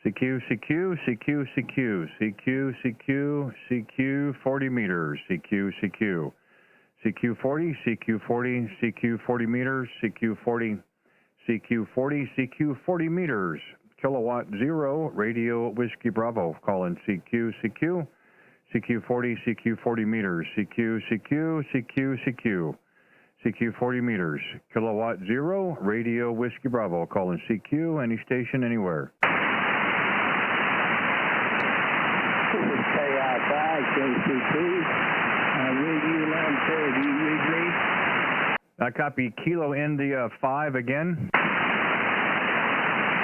CQ, CQ, CQ, CQ, CQ, CQ, CQ, 40 meters, CQ, CQ, CQ 40, CQ 40, CQ 40 meters, CQ 40, CQ 40, CQ 40 meters, kilowatt 0, radio Whiskey Bravo, calling CQ, CQ, CQ 40, CQ 40 meters, CQ, CQ, CQ, CQ, CQ 40 meters, kilowatt 0, radio Whiskey Bravo, calling CQ, any station, anywhere. This is K0RWB KCP. Read you loud and clear. Do you read me? I copy Kilo India 5 again.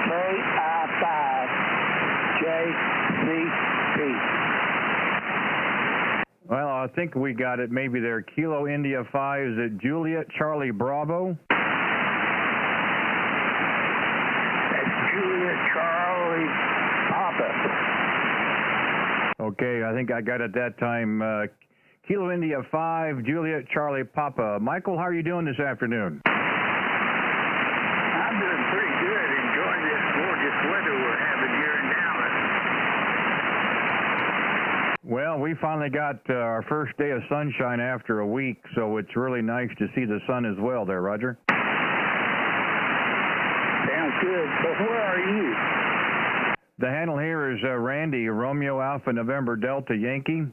K0RWB JCP. Well, I think we got it maybe there. Kilo India 5, is it Juliet Charlie Bravo? That's Juliet Charlie Papa. Okay, I think I got it that time. Kilo India 5, Juliet Charlie Papa. Michael, how are you doing this afternoon? I'm doing pretty good, enjoying this gorgeous weather we're having here in Dallas. Well, we finally got our first day of sunshine after a week, so it's really nice to see the sun as well there, Roger. Sounds good. So where are you? The handle here is Randy, Romeo Alpha November Delta Yankee,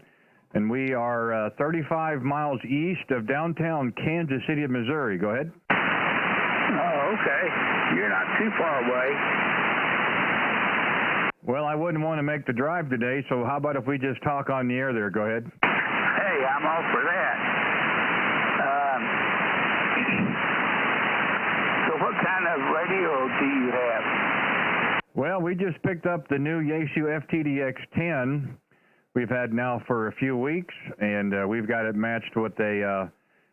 and we are 35 miles east of downtown Kansas City, Missouri. Go ahead. Oh, okay. You're not too far away. Well, I wouldn't want to make the drive today, so how about if we just talk on the air there? Go ahead. Hey, I'm all for that. So what kind of radio do you have? Well, we just picked up the new Yaesu FTDX-10 we've had now for a few weeks, and we've got it matched with a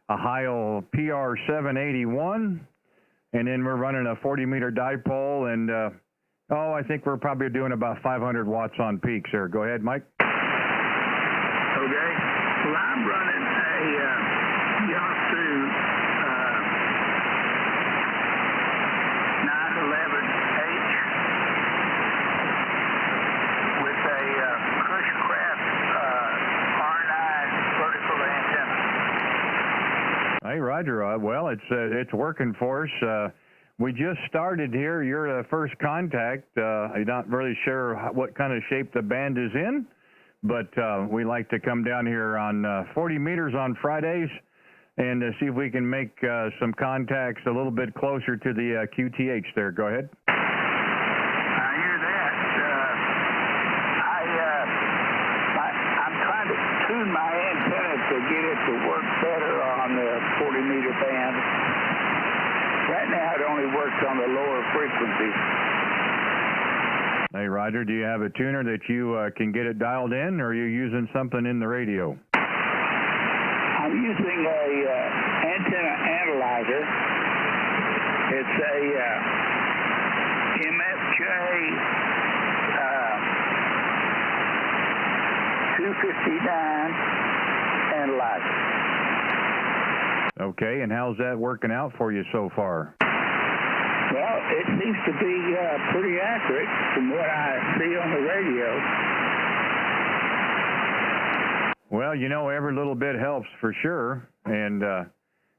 Heil PR781, and then we're running a 40-meter dipole, and I think we're probably doing about 500 watts on peaks there. Go ahead, Mike. Okay. Well, I'm running a Yaesu 911H with a Cushcraft R9 vertical antenna. Hey, Roger. Well, it's working for us. We just started here. You're the first contact. I'm not really sure what kind of shape the band is in, but we like to come down here on 40 meters on Fridays and see if we can make some contacts a little bit closer to the QTH there. Go ahead. I hear that. I'm trying to tune my antenna to get it to work better on the 40-meter band. Right now, it only works on the lower frequencies. Hey, Roger, do you have a tuner that you can get it dialed in, or are you using something in the radio? I'm using a antenna analyzer. It's a MFJ 259 analyzer. Okay, and how's that working out for you so far? Well, it seems to be pretty accurate from what I see on the radio. Well, you know, every little bit helps for sure, and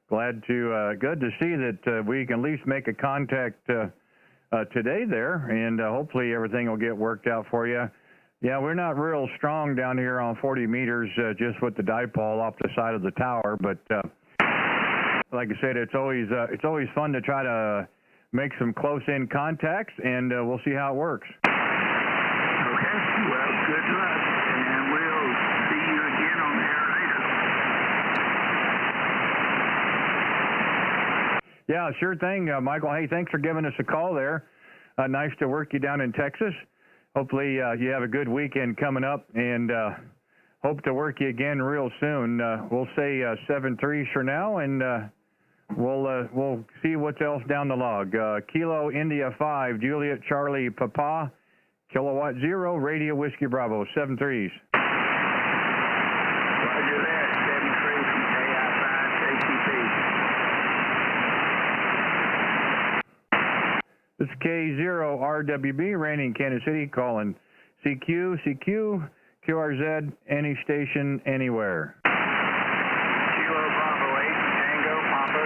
good to see that we can at least make a contact today there, and hopefully everything will get worked out for you. Yeah, we're not real strong down here on 40 meters just with the dipole off the side of the tower, but like I said, it's always fun to try to make some close-in contacts, and we'll see how it works. Okay, well, good luck, and we'll see you again on the air later. Yeah, sure thing, Michael. Hey, thanks for giving us a call there. Nice to work you down in Texas. Hopefully you have a good weekend coming up, and hope to work you again real soon. We'll say 7-3 for now, and we'll see what else down the log. Kilo India 5, Juliet Charlie Papa, kilowatt 0, radio Whiskey Bravo, 7-3s. Roger that, 7-3 from K0RWB KCP. This is K0RWB Randy in Kansas City calling CQ, QRZ, any station, anywhere. Kilo Bravo 8, Tango, Papa,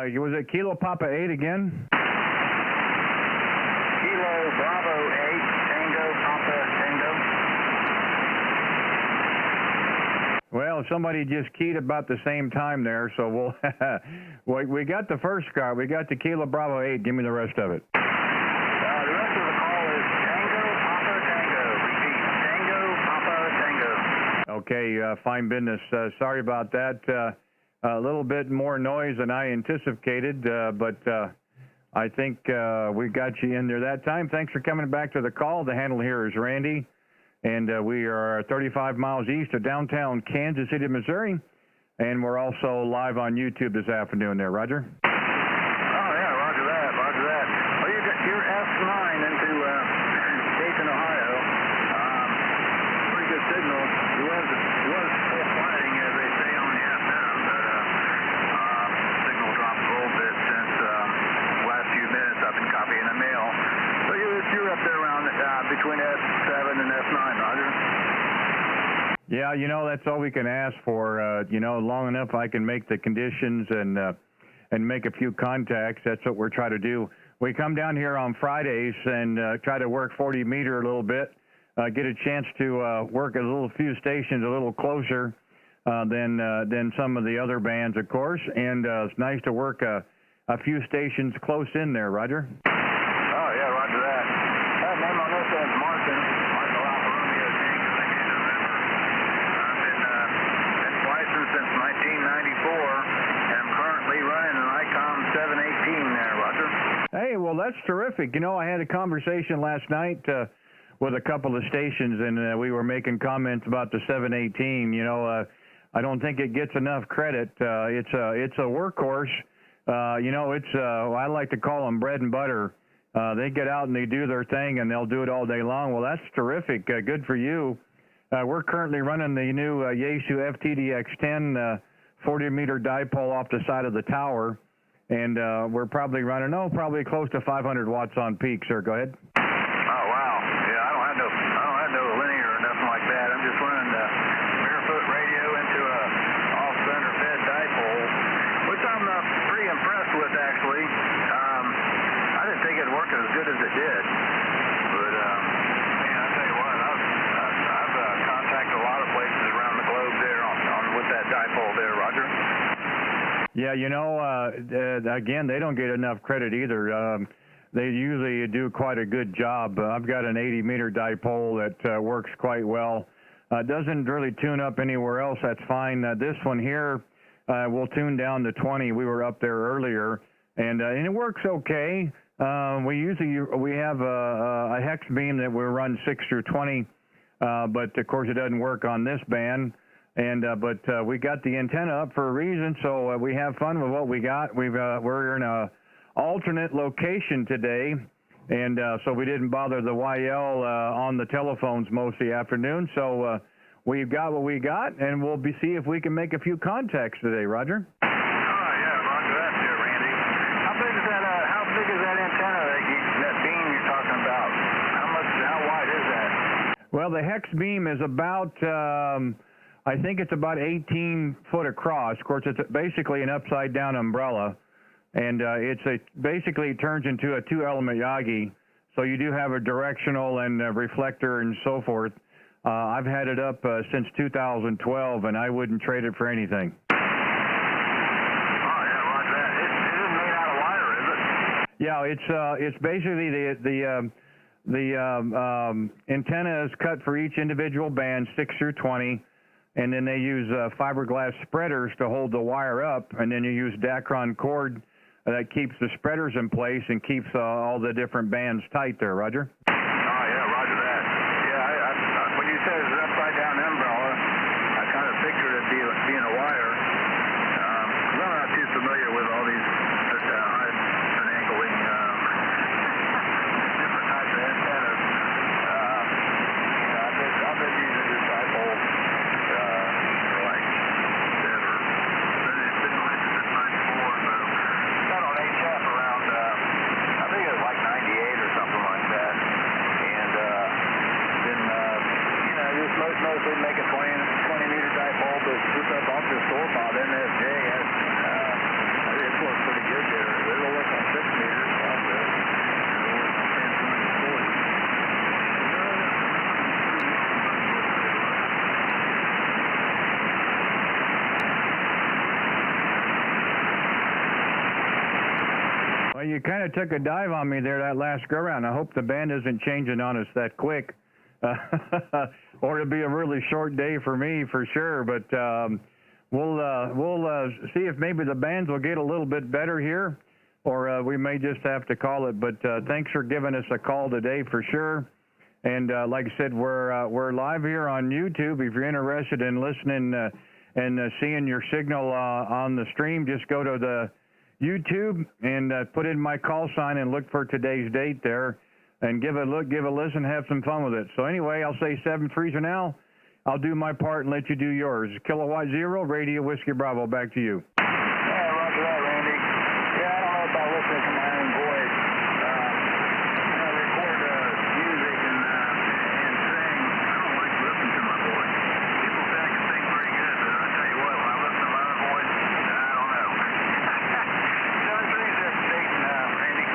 Tango. Was it Kilo Papa 8 again? Kilo Bravo 8, Tango, Papa, Tango. Well, somebody just keyed about the same time there, so we'll we got the first car. We got the Kilo Bravo 8. Give me the rest of it. The rest of the call is Tango, Papa, Tango. Repeat, Tango, Papa, Tango. Okay, fine business. Sorry about that. A little bit more noise than I anticipated, but I think we got you in there that time. Thanks for coming back to the call. The handle here is Randy. And we are 35 miles east of downtown Kansas City, Missouri. And we're also live on YouTube this afternoon there, Roger. Oh, yeah, roger that, roger that. Well, you're F9 into Dayton, Ohio. Pretty good signal. It was flying, as they say, on the FM, but signal dropped a little bit since the last few minutes. I've been copying the mail. So you're up there around between F7 and F9, Roger. Yeah, you know, that's all we can ask for. You know, long enough I can make the conditions and make a few contacts. That's what we're trying to do. We come down here on Fridays and try to work 40 meter a little bit, get a chance to work a few stations a little closer than some of the other bands, of course. And it's nice to work a few stations close in there, Roger. Oh, yeah, roger that. Name on this is Martin. Michael Alfa Romeo Tango, November. I've been licensed since 1994, and I'm currently running an ICOM 718 there, Roger. Hey, well, that's terrific. You know, I had a conversation last night with a couple of stations, and we were making comments about the 718. You know, I don't think it gets enough credit. It's a workhorse. You know, I like to call them bread and butter. They get out and they do their thing, and they'll do it all day long. Well, that's terrific. Good for you. We're currently running the new Yaesu FTDX-10 40-meter dipole off the side of the tower, and we're probably running, probably close to 500 watts on peak, sir. Go ahead. Oh, wow. Yeah, I don't have no linear or nothing like that. I'm just running the barefoot radio into a off-center fed dipole, which I'm pretty impressed with, actually. I didn't think it'd work as good as it did. But, man, I tell you what, I've contacted a lot of places around the globe there with that dipole there, Roger. Yeah, you know, again, they don't get enough credit either. They usually do quite a good job. I've got an 80-meter dipole that works quite well. Doesn't really tune up anywhere else. That's fine. This one here will tune down to 20. We were up there earlier, and it works okay. We have a hex beam that we run 6 through 20, but of course it doesn't work on this band. And but we got the antenna up for a reason, so we have fun with what we got. We're in a alternate location today, and so we didn't bother the YL on the telephones most of the afternoon. So we've got what we got, and we'll see if we can make a few contacts today, Roger. Oh, yeah, roger that there, Randy. How big is that antenna, that beam you're talking about? How wide is that? Well, the hex beam is about, I think it's about 18 foot across. Of course, it's basically an upside-down umbrella, and basically it turns into a two-element Yagi. So you do have a directional and a reflector and so forth. I've had it up since 2012, and I wouldn't trade it for anything. Yeah, it's basically the antenna is cut for each individual band, 6 through 20, and then they use fiberglass spreaders to hold the wire up, and then you use Dacron cord that keeps the spreaders in place and keeps all the different bands tight there, Roger. Oh, yeah, roger that. Yeah, when you said it's an upside-down umbrella, I kind of pictured it being a wire. I'm not too familiar with all these you kind of took a dive on me there that last go round. I hope the band isn't changing on us that quick, or it'll be a really short day for me for sure. But we'll see if maybe the bands will get a little bit better here, or we may just have to call it. But thanks for giving us a call today for sure. And like I said, we're live here on YouTube. If you're interested in listening and seeing your signal on the stream, just go to the YouTube and put in my call sign and look for today's date there, and give a look, give a listen, have some fun with it. So anyway, I'll say 7-3 for now. I'll do my part and let you do yours. Kilowatt Zero, Radio Whiskey Bravo, back to you. Yeah, roger that, Randy. Yeah, I don't know about listening to my own voice. I record music and sing. I don't like listening to my voice. People say I can sing pretty good, but I tell you what, when I listen to my own voice, I don't know. 7-3 is that station, Randy.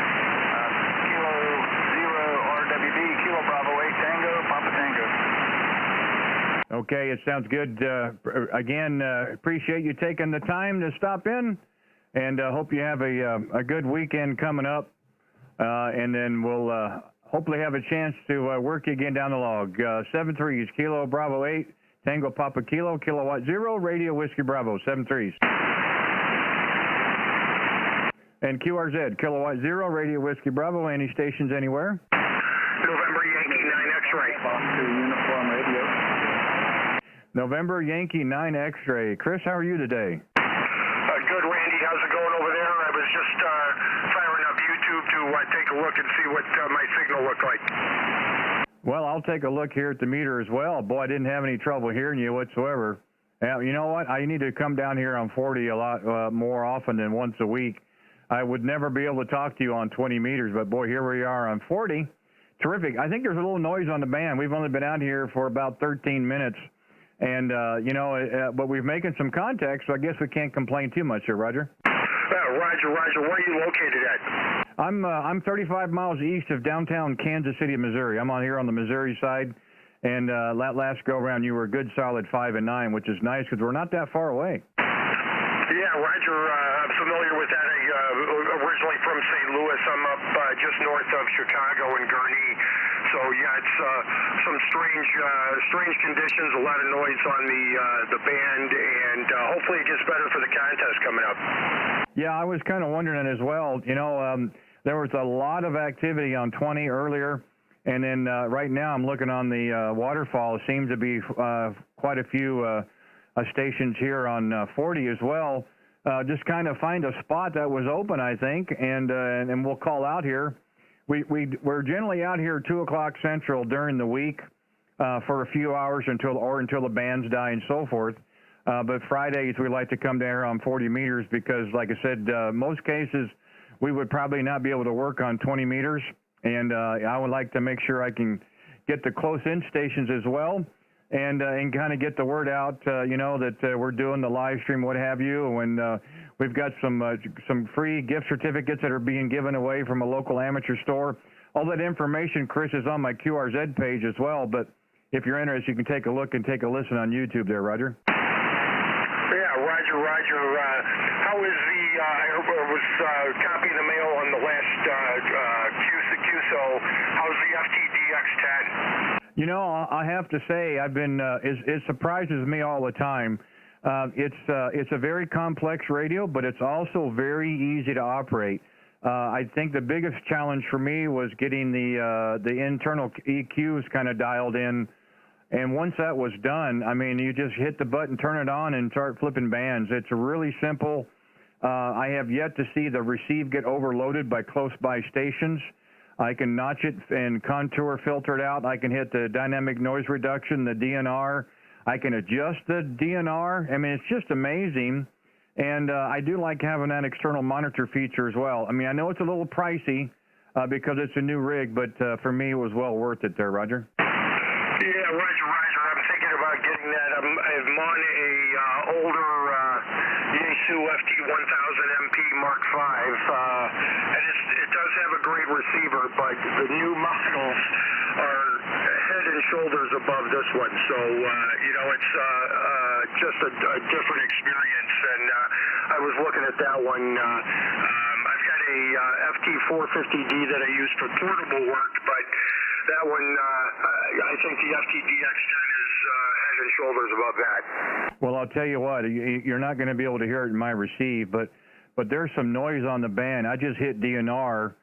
K0RWB, Kilo Bravo 8 Tango, Papa Tango. Okay, it sounds good. Again, appreciate you taking the time to stop in, and hope you have a good weekend coming up. And then we'll hopefully have a chance to work you again down the log. 7-3s, Kilo Bravo 8, Tango Papa Kilo, Kilowatt Zero, Radio Whiskey Bravo, 7-3s. And QRZ, Kilowatt Zero, Radio Whiskey Bravo, any stations anywhere? November Yankee 9 X-ray. Uniform radio. November Yankee 9 X-ray. Chris, how are you today? Good, Randy. How's it going over there? I was just firing up YouTube to take a look and see what my signal looked like. Well, I'll take a look here at the meter as well. Boy, I didn't have any trouble hearing you whatsoever. You know what? I need to come down here on 40 a lot more often than once a week. I would never be able to talk to you on 20 meters, but boy, here we are on 40. Terrific. I think there's a little noise on the band. We've only been out here for about 13 minutes. And, but we're making some contact, so I guess we can't complain too much here, Roger. Roger. Where are you located at? I'm 35 miles east of downtown Kansas City, Missouri. I'm on here on the Missouri side. And that last go-around, you were a good solid 5 and 9, which is nice because we're not that far away. Yeah, Roger. I'm familiar with that. Originally from St. Louis. I'm up just north of Chicago and Gurnee. So yeah, it's some strange conditions, a lot of noise on the band, and hopefully it gets better for the contest coming up. Yeah, I was kind of wondering as well. You know, there was a lot of activity on 20 earlier, and then right now I'm looking on the waterfall. It seems to be quite a few stations here on 40 as well. Just kind of find a spot that was open, I think, and we'll call out here. We're generally out here 2 o'clock Central during the week for a few hours until the bands die and so forth. But Fridays we like to come down here on 40 meters because, like I said, most cases we would probably not be able to work on 20 meters, and I would like to make sure I can get the close-in stations as well. And kind of get the word out, that we're doing the live stream, what have you. And we've got some free gift certificates that are being given away from a local amateur store. All that information, Chris, is on my QRZ page as well. But if you're interested, you can take a look and take a listen on YouTube there, Roger. Yeah, Roger. How is I was copying the mail on the last QSO. How's the FTDX-10? You know, I have to say, I've been. It surprises me all the time. It's a very complex radio, but it's also very easy to operate. I think the biggest challenge for me was getting the internal EQs kind of dialed in, and once that was done, I mean, you just hit the button, turn it on, and start flipping bands. It's really simple. I have yet to see the receive get overloaded by close-by stations. I can notch it and contour filter it out. I can hit the dynamic noise reduction, the DNR. I can adjust the DNR. I mean, it's just amazing. And I do like having that external monitor feature as well. I mean, I know it's a little pricey because it's a new rig, but for me, it was well worth it there, Roger. Yeah, Roger. I'm thinking about getting that. I'm on a older Yaesu FT1000MP Mark V, and it does have a great receiver, but the new models are head and shoulders above this one. So, it's just a different experience, and I was looking at that one. I've got a a FT450D that I use for portable work, but that one, I think the FTDX-10 is head and shoulders above that. Well, I'll tell you what, you're not going to be able to hear it in my receive, but there's some noise on the band. I just hit DNR,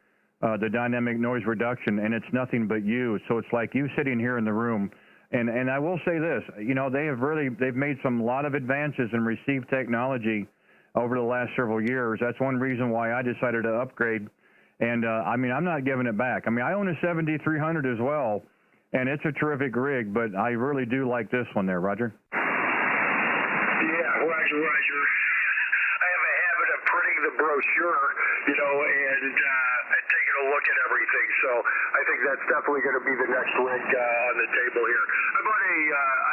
the dynamic noise reduction, and it's nothing but you. So it's like you sitting here in the room. And I will say this, you know, they've made a lot of advances in receive technology over the last several years. That's one reason why I decided to upgrade. And I mean, I'm not giving it back. I mean, I own a 7300 as well, and it's a terrific rig, but I really do like this one there, Roger. Yeah, Roger. I have a habit of printing the brochure, you know, and taking a look at everything. So I think that's definitely going to be the next rig on the table here. I bought a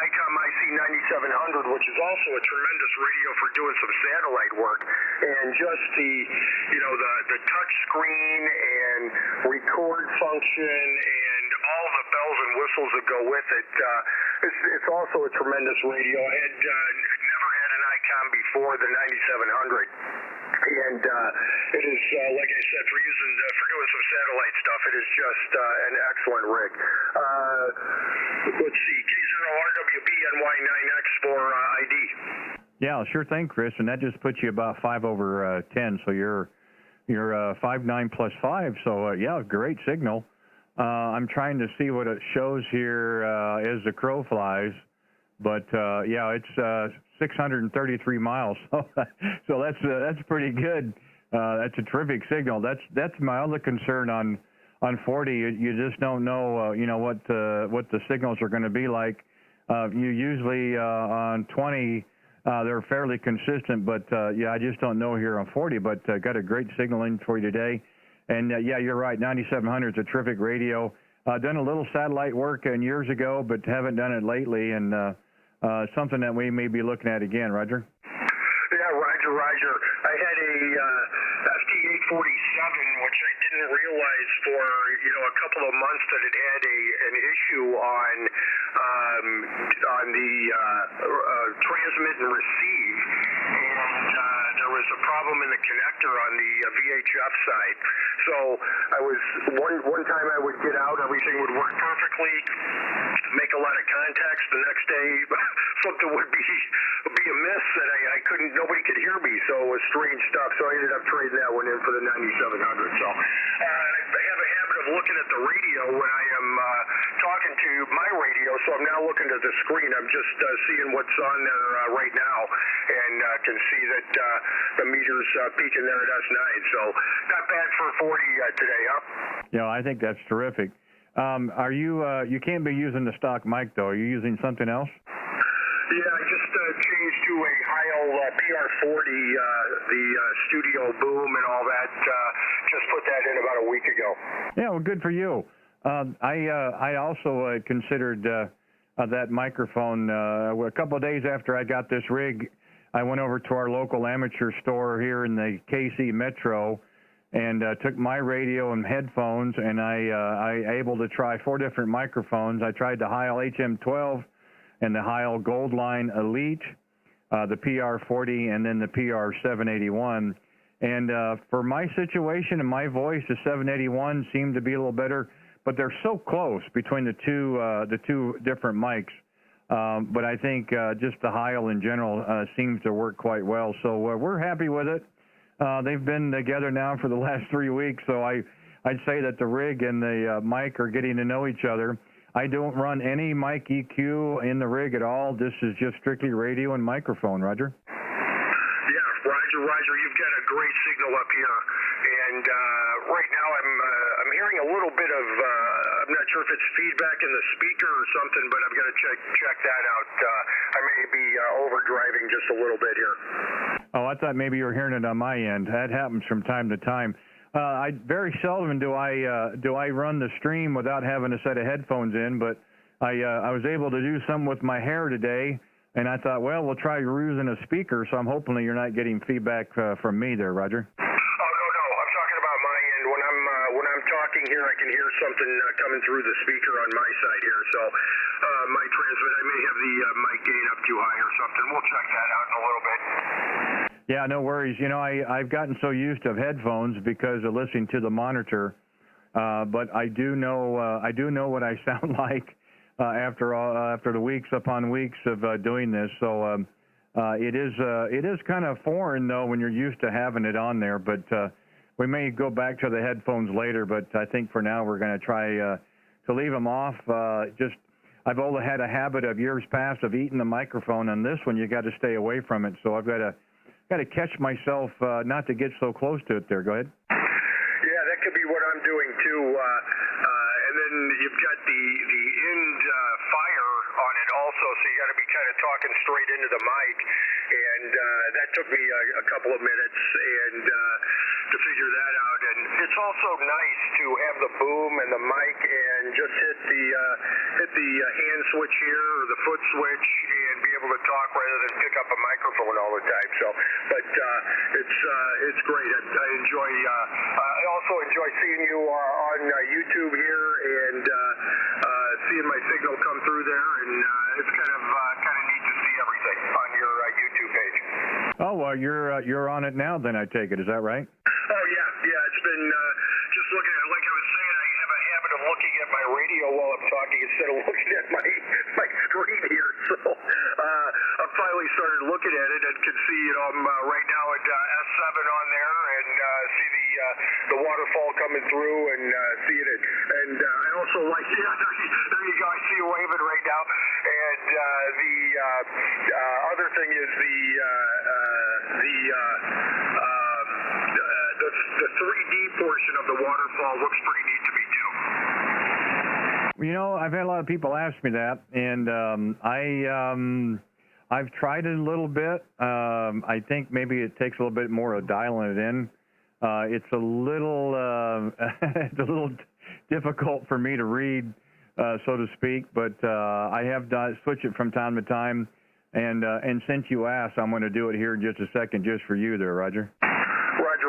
ICOM IC9700, which is also a tremendous radio for doing some satellite work. And just the touch screen and record function and all the bells and whistles that go with it. It's also a tremendous radio. I had never had an ICOM before the 9700. And it is, like I said, for doing some satellite stuff, it is just an excellent rig. Let's see, K0RWB NY9X for ID. Yeah, sure thing, Chris. And that just puts you about 5/10. So you're 5.9 plus 5. So yeah, great signal. I'm trying to see what it shows here as the crow flies. But yeah, it's 633 miles. So that's pretty good. That's a terrific signal. That's my other concern on 40. You just don't know what the signals are going to be like. You usually on 20 they're fairly consistent, but yeah, I just don't know here on 40. But got a great signal in for you today. And yeah, you're right. 9700 is a terrific radio. Done a little satellite work years ago, but haven't done it lately. And something that we may be looking at again, Roger. Yeah, Roger. I had a FT847, which I didn't realize for a couple of months that it had an issue on the transmit and receive, and there was a problem in the connector on the VHF side. So I was one time I would get out, everything would work perfectly, make a lot of contacts. The next day, something would be amiss that I couldn't. Nobody could hear me. So it was strange stuff. So I ended up trading that one in for the 9700. So I have a habit of looking at the radio when I am talking to my radio. So I'm now looking at the screen. I'm just seeing what's on there right now, and can see that the meter's peaking there at S9. So not bad for 40 today, huh? Yeah, I think that's terrific. Are you can't be using the stock mic though? Are you using something else? Yeah, I just changed to a Heil PR40, the studio boom and all that. Just put that in about a week ago. Yeah, well, good for you. I also considered that microphone. A couple of days after I got this rig, I went over to our local amateur store here in the KC Metro and took my radio and headphones, and I able to try 4 different microphones. I tried the Heil HM12 and the Heil Goldline Elite, the PR40, and then the PR781. And for my situation and my voice, the 781 seemed to be a little better, but they're so close between the two different mics. But I think just the Heil in general seems to work quite well. So we're happy with it. They've been together now for the last 3 weeks, so I'd say that the rig and the mic are getting to know each other. I don't run any mic EQ in the rig at all. This is just strictly radio and microphone, Roger. Yeah, Roger, you've got a great signal up here, and right now I'm hearing a little bit of I'm not sure if it's feedback in the speaker or something, but I'm going to check that out. I may be overdriving just a little bit here. Oh, I thought maybe you were hearing it on my end. That happens from time to time. I very seldom do I run the stream without having a set of headphones in, but I was able to do some with my hair today, and I thought, well, we'll try using a speaker, so I'm hoping that you're not getting feedback from me there, Roger. Oh, no, I'm talking about my end. When I'm talking here, I can hear something coming through the speaker on my side here, so my transmit, I may have the mic gain up too high or something. We'll check that out in a little bit. Yeah, no worries. You know, I've gotten so used to headphones because of listening to the monitor, but I do know what I sound like after the weeks upon weeks of doing this. So it is kind of foreign though when you're used to having it on there. But we may go back to the headphones later. But I think for now we're going to try to leave them off. I've always had a habit of years past of eating the microphone. On this one, you got to stay away from it. So I've got to catch myself not to get so close to it there. Go ahead. Yeah, that could be what I'm doing too. And then you've got the end fire on it also, so you got to be kind of talking straight into the mic. And that took me a couple of minutes and to figure that out. And it's also nice to have the boom and the mic and just hit the hand switch here or the foot switch and be able to talk rather than pick up a microphone all the time. So, but it's great. I enjoy. I also enjoy seeing you on YouTube here and seeing my signal come through there, and it's kind of neat to see everything on your YouTube page. Oh well, you're on it now. Then I take it. Is that right? Oh yeah. It's been just looking at it. Like I was saying, I have a habit of looking at my radio while I'm talking instead of looking at my screen here. So I finally started looking at it and can see, I'm right now at S7 on there and see the waterfall coming through and seeing it. And I also like, there you go. I see you waving right now. And the other thing is the 3D portion of the waterfall looks pretty neat to me too. You know, I've had a lot of people ask me that, and I've tried it a little bit. I think maybe it takes a little bit more of dialing it in. It's a little difficult for me to read, so to speak. But I have switched it from time to time, and since you asked, I'm going to do it here in just a second, just for you, there, Roger. Roger.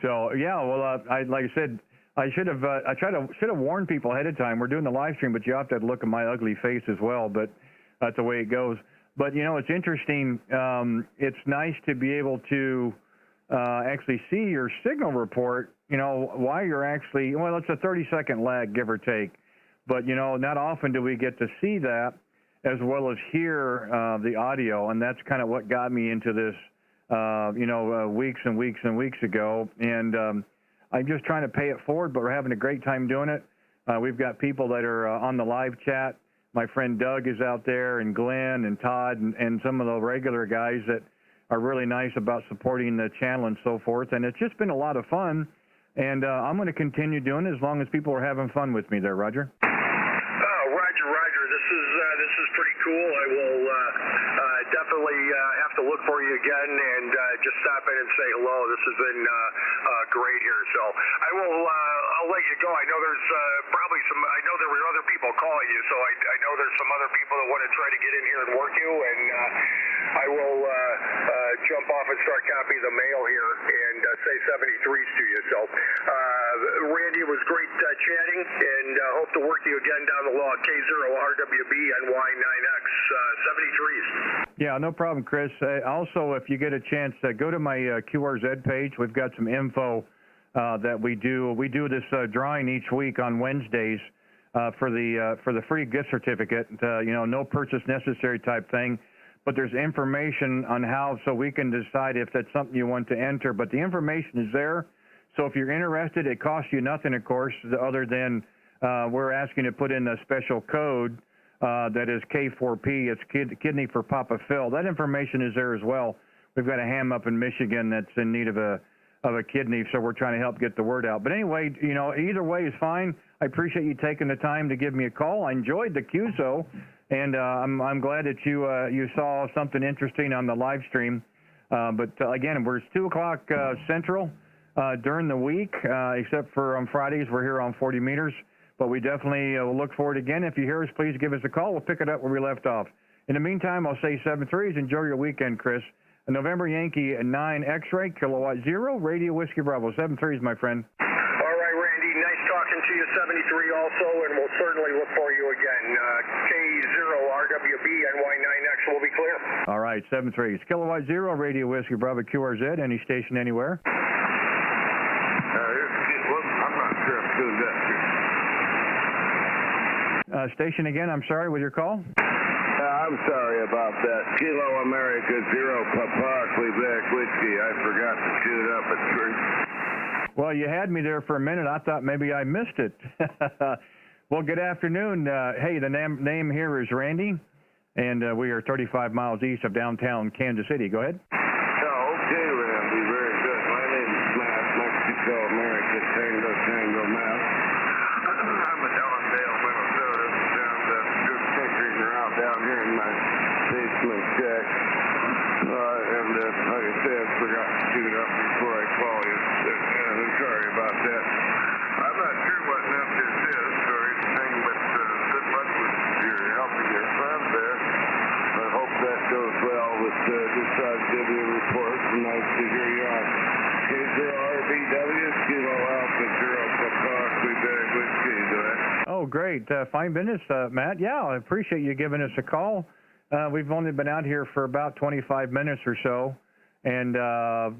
So yeah, well, like I said, I should have warned people ahead of time. We're doing the live stream, but you have to look at my ugly face as well. But that's the way it goes. But you know, it's interesting. It's nice to be able to actually see your signal report. You know, while you're actually, well, it's a 30-second lag, give or take. But you know, not often do we get to see that as well as hear the audio, and that's kind of what got me into this. Weeks and weeks ago, and I'm just trying to pay it forward, but we're having a great time doing it. We've got people that are on the live chat. My friend Doug is out there, and Glenn and Todd, and some of the regular guys that are really nice about supporting the channel and so forth. And it's just been a lot of fun, and I'm going to continue doing it as long as people are having fun with me there, Roger. Roger. This is pretty cool. I will definitely have to look for you again and just stop in and say hello. This has been great here. So I'll let you go. I know there's probably I know there were other people calling you, so I know there's some other people that want to try to get in here and work you, and I will jump off and start copying the mail here and say 73s to you. So Randy, it was great chatting, and hope to work you again down the log. K0RWB NY9X 73s. Yeah, no problem, Chris. Also, if you get a chance, go to my QRZ page. We've got some info that we do. We do this drawing each week on Wednesdays for the free gift certificate. No purchase necessary type thing. But there's information on how, so we can decide if that's something you want to enter. But the information is there. So if you're interested, it costs you nothing, of course, other than we're asking to put in a special code that is K4P. It's kidney for Papa Phil. That information is there as well. We've got a ham up in Michigan that's in need of a kidney, so we're trying to help get the word out. But anyway, either way is fine. I appreciate you taking the time to give me a call. I enjoyed the QSO, and I'm glad that you saw something interesting on the live stream. But again, it's 2 o'clock Central during the week, except for on Fridays. We're here on 40 meters. But we definitely will look forward again. If you hear us, please give us a call. We'll pick it up where we left off. In the meantime, I'll say 73s. Enjoy your weekend, Chris. A November Yankee 9 X-ray, kilowatt 0, Radio Whiskey Bravo. 73s, my friend. All right, Randy. Nice talking to you, 73 also, and we'll certainly look for you again. K0RWB NY9X will be clear. All right. right, 7-3. Kilowatt 0, Radio Whiskey Bravo QRZ, any station anywhere. I'm not sure I'm tuned up here. Station again, I'm sorry, with your call? I'm sorry about that. Kilo America 0 Papa Quebec Whiskey. I forgot to tune up at 3. Well, you had me there for a minute. I thought maybe I missed it. Well, good afternoon. Hey, the name here is Randy, and we are 35 miles east of downtown Kansas City. Go ahead. Okay, Randy. Very good. My name is Matt, Mexico America Tango Matt. I'm in Ellendale, Minnesota. Just tinkering around down here in my basement shack. And like I said, forgot to tune up before I call you. I'm sorry about that. I'm not sure what enough this is or anything, but good luck with your helping your friend there. I hope that goes well. With just thought I'd give you a report. Nice to hear you on K0RWB Kilo Alpha 0 Papa Quebec Whiskey. Oh, great. Fine business, Matt. Yeah, I appreciate you giving us a call. We've only been out here for about 25 minutes or so, and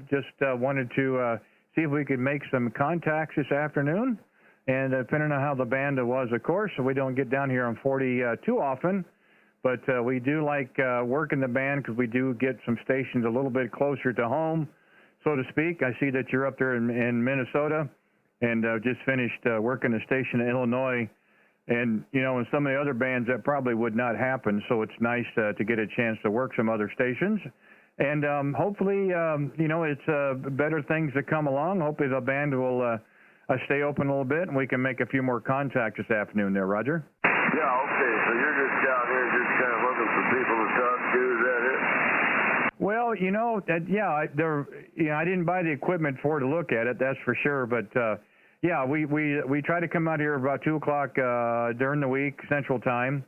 just wanted to see if we could make some contacts this afternoon. And depending on how the band was, of course, so we don't get down here on 40 too often. But we do like working the band because we do get some stations a little bit closer to home, so to speak. I see that you're up there in Minnesota and just finished working a station in Illinois. And, you know, in some of the other bands, that probably would not happen. So it's nice to get a chance to work some other stations. And hopefully, you know, it's better things that come along. Hopefully the band will stay open a little bit and we can make a few more contacts this afternoon there, Roger. Yeah, okay. So you're just down here just kind of looking for people to talk to. Is that it? Well, you know, yeah, I didn't buy the equipment for to look at it, that's for sure. But, yeah, we try to come out here about 2 o'clock during the week, Central Time.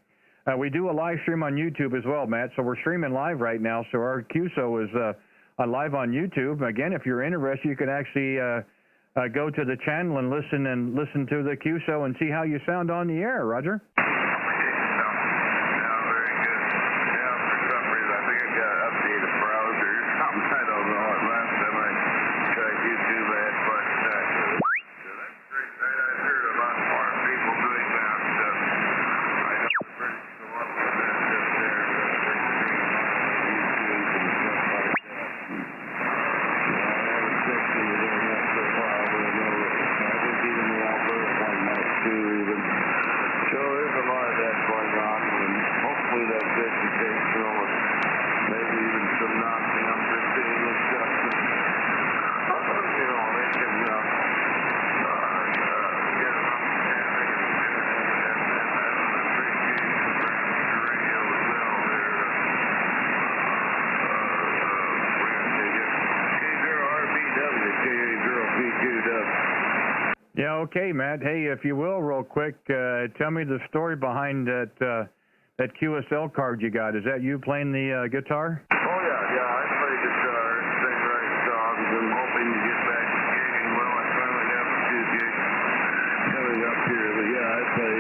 We do a live stream on YouTube as well, Matt. So we're streaming live right now. So our QSO is live on YouTube. Again, if you're interested, you can actually go to the channel and listen to the QSO and see how you sound on the air, Roger. Yeah, okay, Matt. Hey, if you will, real quick, tell me the story behind that QSL card you got. Is that you playing the guitar? Oh, yeah, I play guitar and sing right songs. I'm hoping to get back to gigging. Well, I finally have a few gigs coming up here. But, yeah, I play,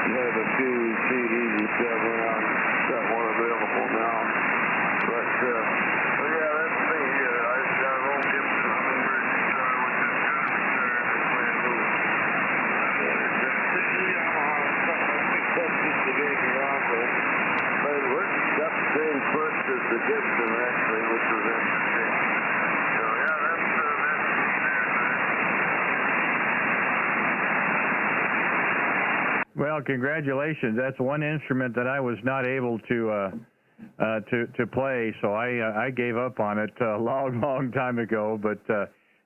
have a few CDs and stuff around. Got one available now. But, yeah, that's me. I've got an old Gibson Hummingbird guitar, which is good guitar. Got the same foot as the Gibson, actually, which was interesting. So, yeah, that's Well, congratulations. That's one instrument that I was not able to play, so I gave up on it a long time ago. But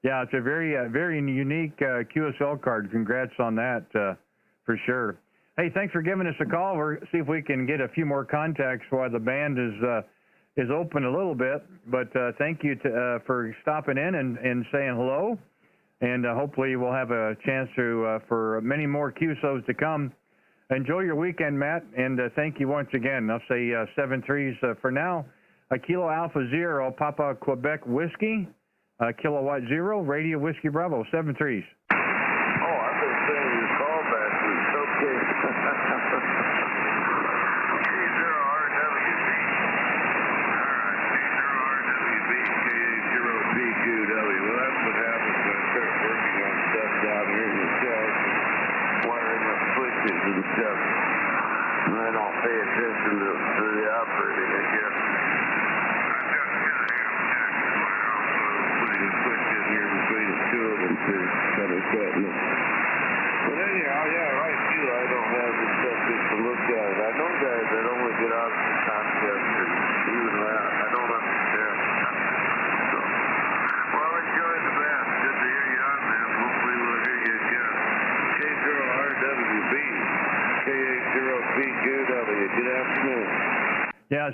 yeah, it's a very unique QSL card. Congrats on that for sure. Hey, thanks for giving us a call. We'll see if we can get a few more contacts while the band is open a little bit. But thank you for stopping in and saying hello. And hopefully we'll have a chance to for many more QSOs to come. Enjoy your weekend, Matt, and thank you once again. I'll say 7-3s for now. Kilo Alpha 0, Papa Quebec Whiskey, Kilowatt 0, Radio Whiskey Bravo, 7-3s.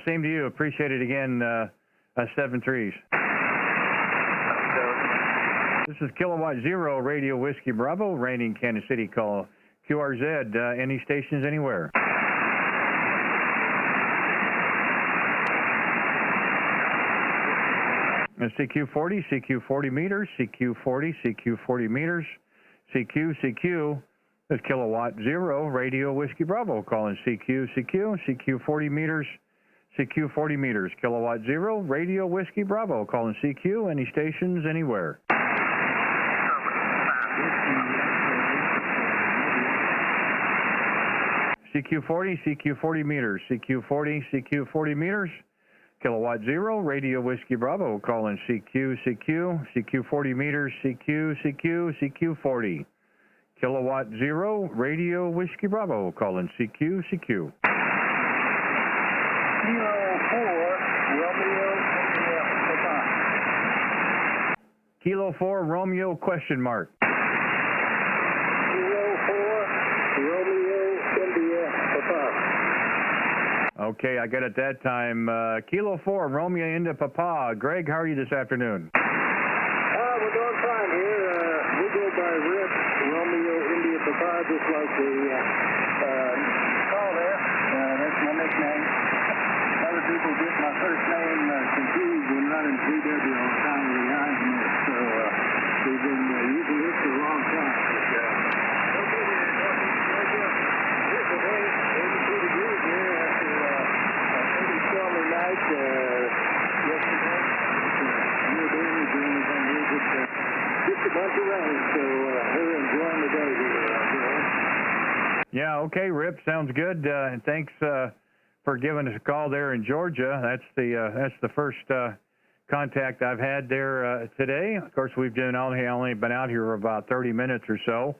same to you. Appreciate it again, 7-3s. This is Kilowatt Zero Radio Whiskey Bravo, Randy in Kansas City. Call QRZ, any stations anywhere. CQ40, CQ40 meters, CQ40, CQ40 meters, CQ. This is Kilowatt Zero Radio Whiskey Bravo, calling CQ40 meters, CQ40 meters. Kilowatt Zero Radio Whiskey Bravo, calling CQ, any stations anywhere. CQ40 meters, CQ40 meters. Kilowatt Zero Radio Whiskey Bravo, calling CQ40 meters, CQ40. Kilowatt Zero Radio Whiskey Bravo, calling CQ. Kilo 4, Romeo, India, Papa. Kilo 4 Romeo question mark. Kilo 4, Romeo, India, Papa. Okay, I got it that time. Kilo 4 Romeo India Papa. Greg, how are you this afternoon? We're doing fine here. We go by Rip, Romeo, India, Papa, just like the call there. That's my nickname. Other people get my first name confused when running CW all the time behind me. So we've been using this for a long time. Just a bunch of rain, so we're enjoying the day here. Yeah, okay, Rip, sounds good. And thanks for giving us a call there in Georgia. That's the first contact I've had there today. Of course, we've only been out here for about 30 minutes or so.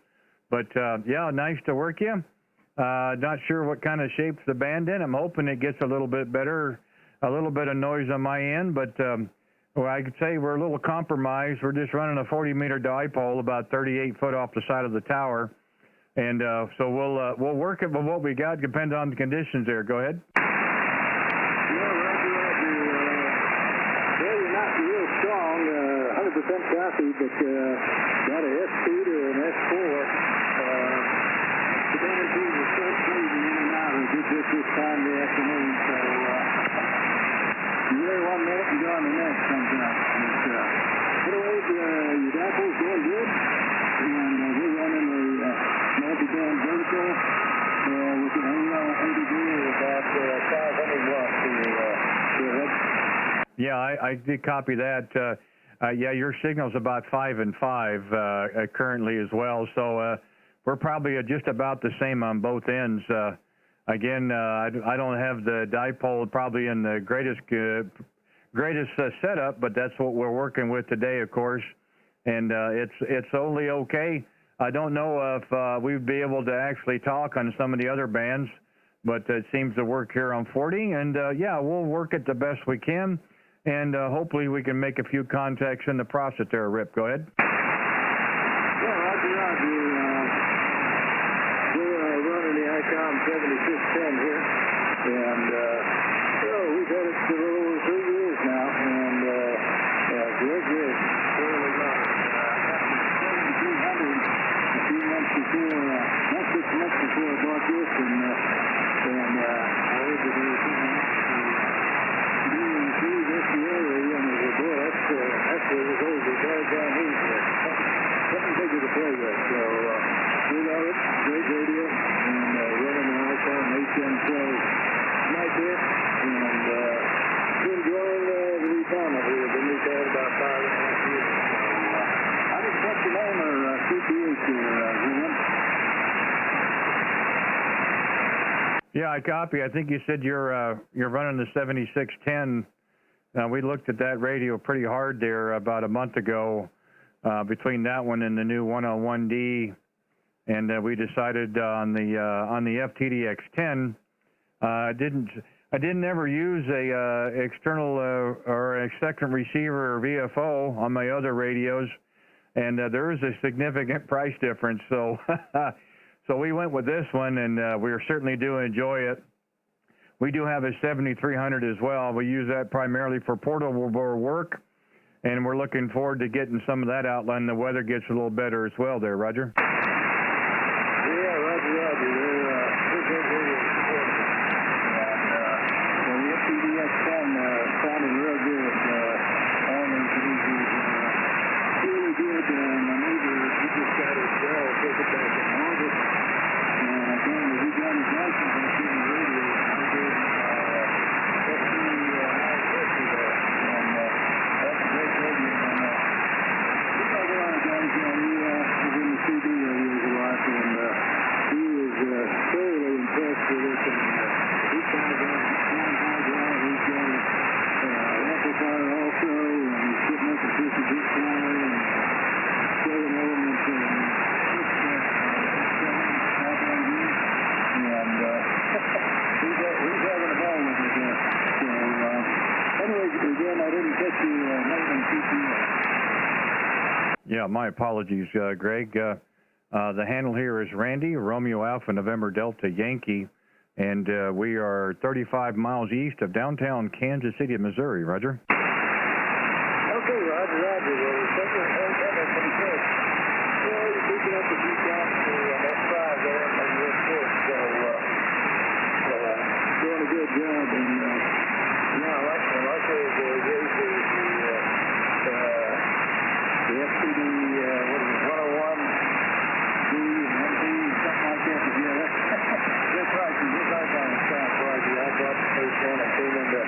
But yeah, nice to work you. Not sure what kind of shape's the band in. I'm hoping it gets a little bit better, a little bit of noise on my end, but well, I could say we're a little compromised. We're just running a 40-meter dipole about 38 foot off the side of the tower, and so we'll work it with what we got. Depends on the conditions there. Go ahead. Yeah, Roger. Well, you're not real strong, 100% copy, but got a S2 to an S4. The band team was so fading in and out of this time of the afternoon, so you really 1 minute and go on the next sometimes. But anyway, your dipole's going good, and we're running a multi-band vertical with an AD about 500 watts to your head. Yeah, I did copy that. Yeah, your signal's about 5 and 5 currently as well, so we're probably just about the same on both ends. Again, I don't have the dipole probably in the greatest setup, but that's what we're working with today, of course. And it's only okay. I don't know if we'd be able to actually talk on some of the other bands, but it seems to work here on 40. And yeah, we'll work it the best we can, and hopefully we can make a few contacts in the process there. Rip, go ahead. Yeah, Roger. We're running the ICOM 7610 here, and we've had it for a little over 3 years now, and good. Fairly well. I got the 7300 a few months before, not 6 months before I bought this, and I heard that they were coming out to do this area, and I said, boy, that's where it goes. It's all down here. Something bigger to play with, so we love it. Great radio, and running an ICOM 810 like this, and enjoying the retirement here. Been retired about 5.5 years. So, I just got your name or CPH here, Jim. Yeah, I copy. I think you said you're running the 7610. We looked at that radio pretty hard there about a month ago. Between that one and the new 101D, and we decided on the FTDX-10. I didn't ever use a external or a second receiver or VFO on my other radios, and there is a significant price difference. So so we went with this one, and we certainly do enjoy it. We do have a 7300 as well. We use that primarily for portable bore work, and we're looking forward to getting some of that out when the weather gets a little better as well there, Roger. Yeah, Roger. The FTDX-10 sounded real good. Really good. My neighbor, he just got his bell taken back in August. And I told him that he got his license on the radio. I gave him FTDX there. And that's a great radio. And we talk a lot of guys, he was in the CD radios a lot. And he was thoroughly impressed with it. And he's got a high drive. He's got an amplifier also. And he's putting up a 50-bit power. And showing elements and he's having a ball with it. So, anyways, again, I didn't catch you making CPS. Yeah, my apologies, Greg. The handle here is Randy, Romeo Alpha, November Delta Yankee, and we are 35 miles east of downtown Kansas City, Missouri. Roger. Okay, Roger. Well, we're taking that pretty good. Well, you're picking up a few shots for F5 there and real quick, so doing a good job. And yeah, I like the FTD, what is it, 101 D, 1D, something like that. But yeah, that's right. Just like on the South, Roger. I bought the first one. I came into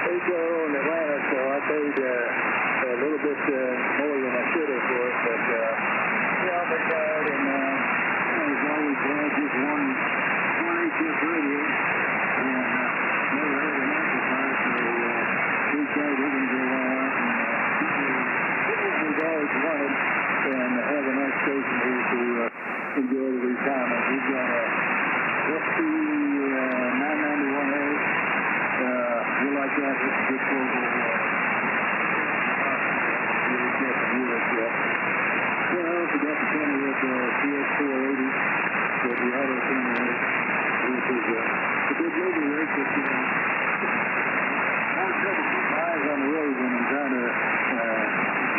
K0 in Atlanta, so I paid a little bit more than I should have for it, but yeah, I'll make that, and as always, just one HF radio, and never had an amplifier, so these guys are going to go out and we've always wanted, and have a nice station here to enjoy the retirement. We've got a FT 991A, we like that. It's a good program. Well, we got the 20 with CS480 with the auto tuner, which is a good movie rate. But I was trying to keep my eyes on the road when I'm trying to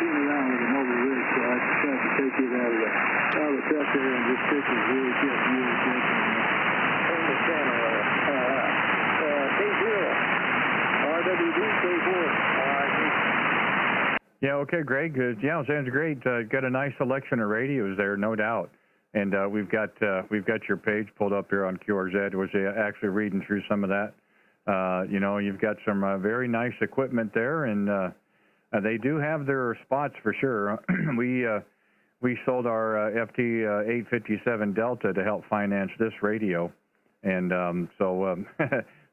tune around with a mobile rig, so I decided to take it out of the truck there and just pick it really quick, and turn the channel. K0RWB K4. Yeah, okay, Greg. Yeah, sounds great. Got a nice selection of radios there, no doubt. And we've got your page pulled up here on QRZ. Was actually reading through some of that. You know, you've got some very nice equipment there, and they do have their spots for sure. We sold our FT857 Delta to help finance this radio, and so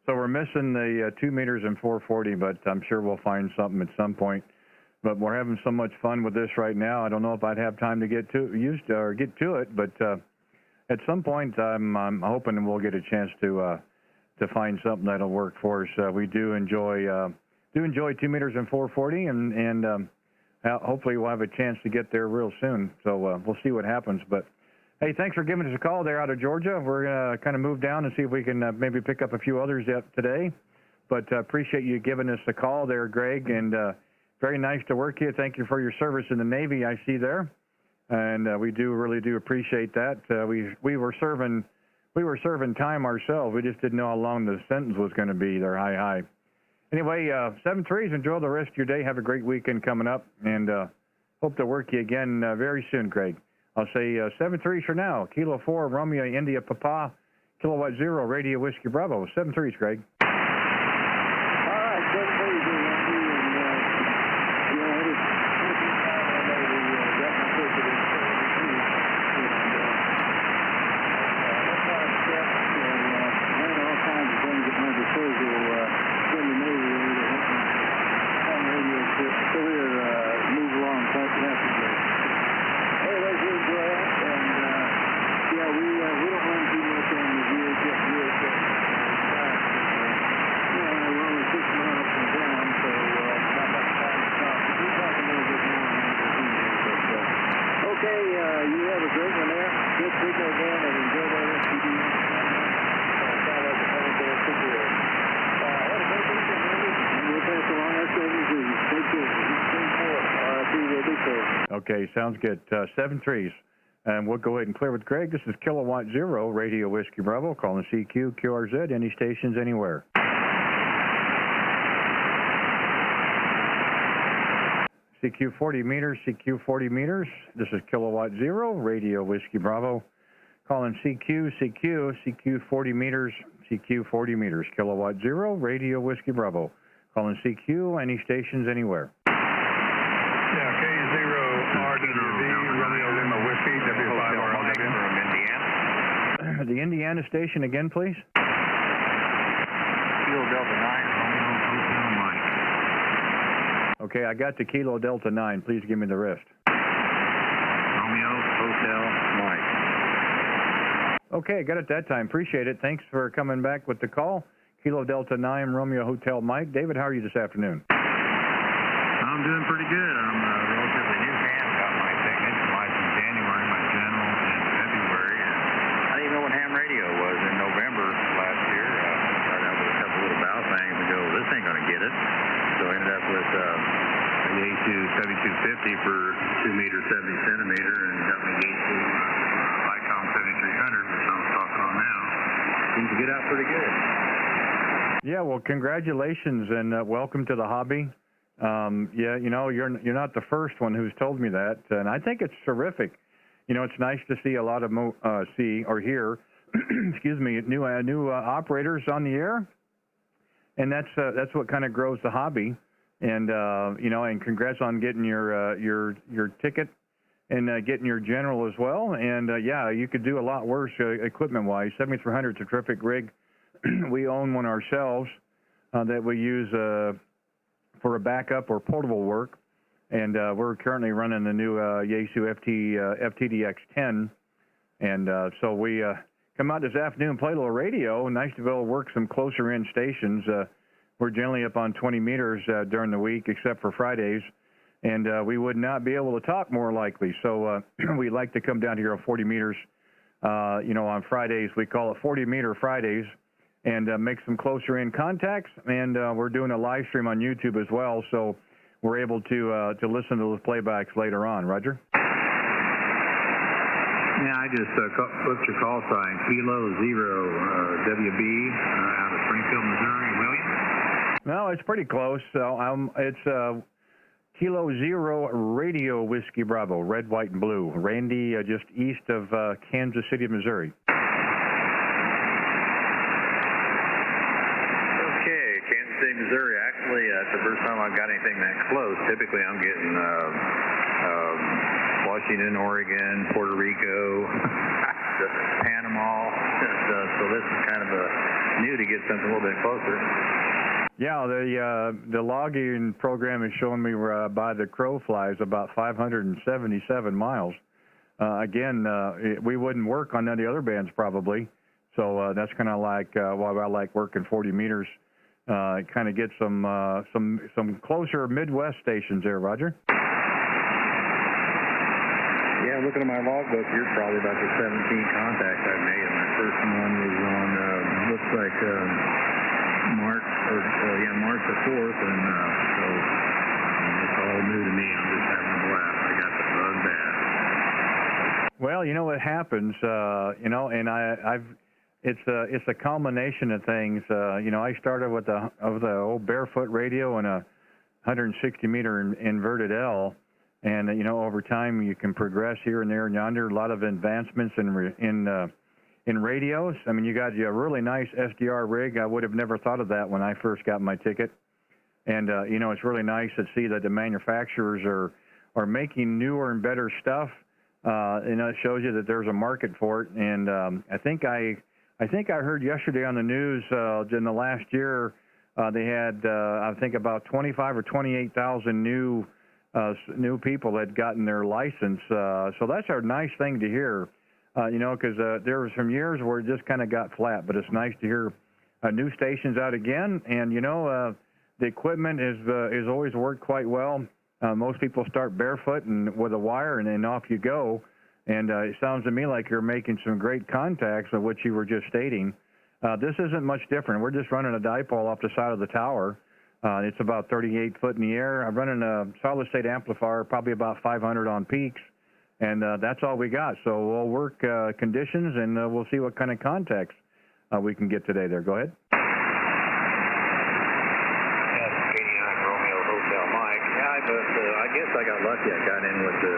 we're missing the 2 meters and 440, but I'm sure we'll find something at some point. But we're having so much fun with this right now. I don't know if I'd have time to get to it, but at some point I'm hoping we'll get a chance to find something that'll work for us. We do enjoy 2 meters and 440, and hopefully we'll have a chance to get there real soon. So we'll see what happens. But hey, thanks for giving us a call there out of Georgia. We're gonna kind of move down and see if we can maybe pick up a few others today. But appreciate you giving us a call there, Greg, and very nice to work here. Thank you for your service in the Navy, I see there, and we really do appreciate that. We were serving time ourselves. We just didn't know how long the sentence was going to be there. Hi. Anyway, 7-3s. Enjoy the rest of your day. Have a great weekend coming up, and hope to work you again very soon, Greg. I'll say 7-3s for now. Kilo 4 Romeo India Papa, Kilowatt 0 Radio Whiskey Bravo. 7-3s, Greg. All right, 7-3s. We don't run too much on the VHF. Okay, sounds good. 7 3s. And we'll go ahead and clear with Greg. This is Kilowatt Zero, Radio Whiskey Bravo, calling CQ, QRZ, any stations, anywhere. CQ 40 meters, CQ 40 meters. This is Kilowatt Zero, Radio Whiskey Bravo, calling CQ, CQ 40 meters, CQ 40 meters. Kilowatt Zero, Radio Whiskey Bravo, calling CQ, any stations, anywhere. Yeah, K0RWB Randy Whiskey, W5RLW from Indiana. The Indiana station again, please. Kilo Delta 9, Romeo Hotel Mike. Okay, I got the Kilo Delta 9. Please give me the rest. Romeo Hotel Mike. Okay, got it that time. Appreciate it. Thanks for coming back with the call. Kilo Delta 9, Romeo Hotel Mike. David, how are you this afternoon? I'm doing pretty good. I'm a relatively new ham. Got my technician license January, my general in February. And I didn't know what ham radio was in November last year. Started out with a couple little bow things and go, this ain't going to get it. So I ended up with a Yaesu 7250 for 2 meter, 70 centimeter, and got my Yaesu Icom 7300, which I'm talking on now. Seems to get out pretty good. Yeah, well, congratulations and welcome to the hobby. Yeah, you know, you're not the first one who's told me that, and I think it's terrific. You know, it's nice to see a lot of hear, excuse me, new operators on the air, and that's what kind of grows the hobby. And you know, and congrats on getting your ticket and getting your general as well. And yeah, you could do a lot worse equipment-wise. 7300 is a terrific rig. We own one ourselves that we use for a backup or portable work, and we're currently running the new Yaesu FTDX-10, and so we come out this afternoon and play a little radio. Nice to be able to work some closer in stations. We're generally up on 20 meters during the week, except for Fridays, and we would not be able to talk more likely. So we like to come down here on 40 meters. You know, on Fridays we call it 40-meter Fridays, and make some closer in contacts. And we're doing a live stream on YouTube as well, so we're able to listen to those playbacks later on. Roger? Yeah, I just flipped your call sign, Kilo Zero WB out of Springfield, Missouri. William? No, it's pretty close. So it's Kilo Zero Radio Whiskey Bravo, red, white, and blue. Randy, just east of Kansas City, Missouri. Missouri, actually, it's the first time I've got anything that close. Typically, I'm getting Washington, Oregon, Puerto Rico, Panama. So this is kind of new to get something a little bit closer. Yeah, the logging program is showing me we're by the crow flies about 577 miles. Again, we wouldn't work on none of the other bands probably. So that's kind of like why I like working 40 meters. Kind of get some closer Midwest stations there, Roger. Yeah, looking at my logbook, you're probably about the 17 contacts I've made. And my first one was on looks like March the 4th, and so it's all new to me. I'm just having a blast. I got the bug bad. Well, you know what happens, you know, and it's a culmination of things. You know, I started with the old barefoot radio and a 160-meter inverted L, and you know, over time you can progress here and there and yonder. A lot of advancements in radios. I mean, you got a really nice SDR rig. I would have never thought of that when I first got my ticket. And you know, it's really nice to see that the manufacturers are making newer and better stuff. You know, it shows you that there's a market for it. And I think I heard yesterday on the news in the last year they had I think about 25 or 28,000 new people had gotten their license. So that's a nice thing to hear. You know, because there were some years where it just kind of got flat, but it's nice to hear new stations out again. And you know, the equipment is always worked quite well. Most people start barefoot and with a wire, and then off you go. And it sounds to me like you're making some great contacts of what you were just stating. This isn't much different. We're just running a dipole off the side of the tower. It's about 38 foot in the air. I'm running a solid state amplifier, probably about 500 on peaks, and that's all we got. So we'll work conditions, and we'll see what kind of contacts we can get today there. Go ahead. I guess I got lucky. I got in with the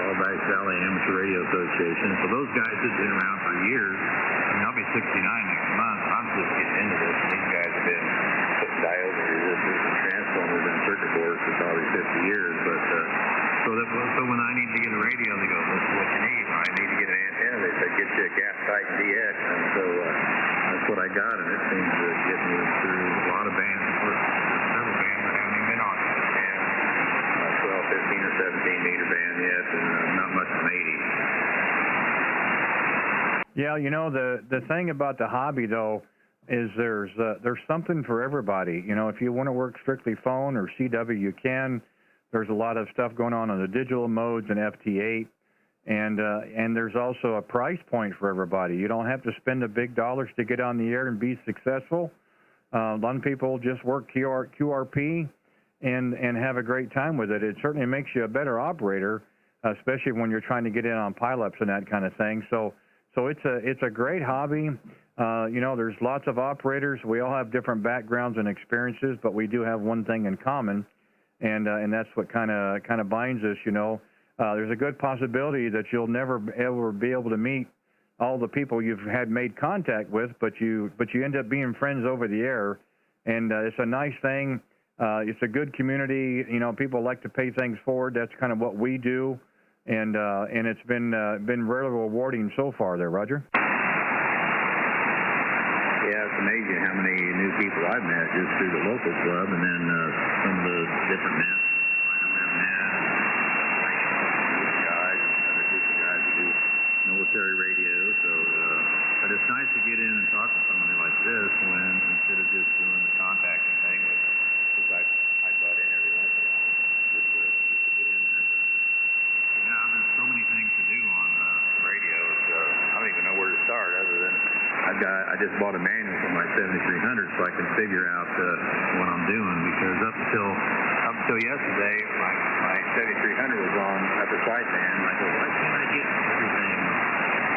Wabash Valley Amateur Radio Association. So those guys have been around for years. I mean, I'll be 69 next month. I'm just getting into this. And these guys have been putting diodes and resistors and transformers and circuit boards for probably 50 years. But so when I need to get a radio, they go, "This is what you need." I need to get an antenna. They said, "Get you a gap tight DX." And so that's what I got, and it seems to get me through a lot of bands. Of course, there's several bands that haven't even been on. 15 or 17 meter band yet, and not much of an 80. Yeah, you know, the thing about the hobby though is there's something for everybody. You know, if you want to work strictly phone or CW, you can. There's a lot of stuff going on the digital modes and FT8, and there's also a price point for everybody. You don't have to spend the big dollars to get on the air and be successful. A lot of people just work QRP. And have a great time with it. It certainly makes you a better operator, especially when you're trying to get in on pileups and that kind of thing. So it's a great hobby. You know, there's lots of operators. We all have different backgrounds and experiences, but we do have one thing in common, and that's what kind of binds us. You know, there's a good possibility that you'll never ever be able to meet all the people you've had made contact with, but you end up being friends over the air, and it's a nice thing. It's a good community. You know, people like to pay things forward. That's kind of what we do, and it's been really rewarding so far there, Roger. Yeah, it's amazing how many new people I've met just through the local club, and then some of the different men, guys, other group of guys who do military radio. So, but it's nice to get in and talk to somebody like this when instead of just doing the contacting thing with. I butt in every once in a while just to get in there. But, yeah, there's so many things to do on the radio. I don't even know where to start other than I just bought a manual for my 7300 so I can figure out what I'm doing, because up until yesterday my 7300 was on upper sideband, and I go, why can't I get everything?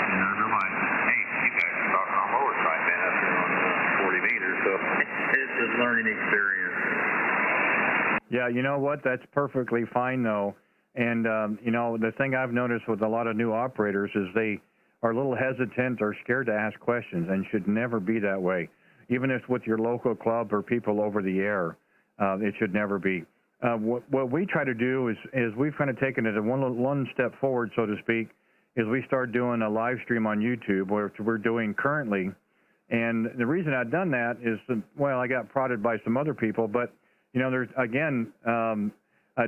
And I realized, hey, you guys are talking on lower sideband up here on 40 meters, so it's a learning experience. Yeah, you know what? That's perfectly fine, though. And, you know, the thing I've noticed with a lot of new operators is they are a little hesitant or scared to ask questions, and should never be that way. Even if with your local club or people over the air, it should never be. What we try to do is we've kind of taken it one step forward, so to speak, is we start doing a live stream on YouTube, which we're doing currently. And the reason I've done that is, well, I got prodded by some other people, but you know, there's, again,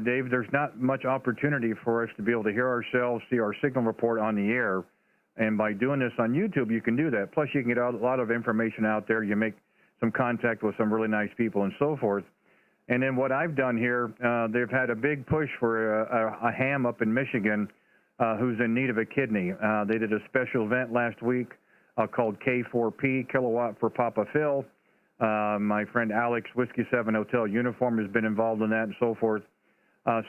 Dave, there's not much opportunity for us to be able to hear ourselves, see our signal report on the air. And by doing this on YouTube, you can do that. Plus, you can get a lot of information out there. You make some contact with some really nice people and so forth. And then what I've done here, they've had a big push for a ham up in Michigan who's in need of a kidney. They did a special event last week called K0RWB, Kilowatt for Papa Phil. My friend Alex, Whiskey 7 Hotel Uniform, has been involved in that and so forth.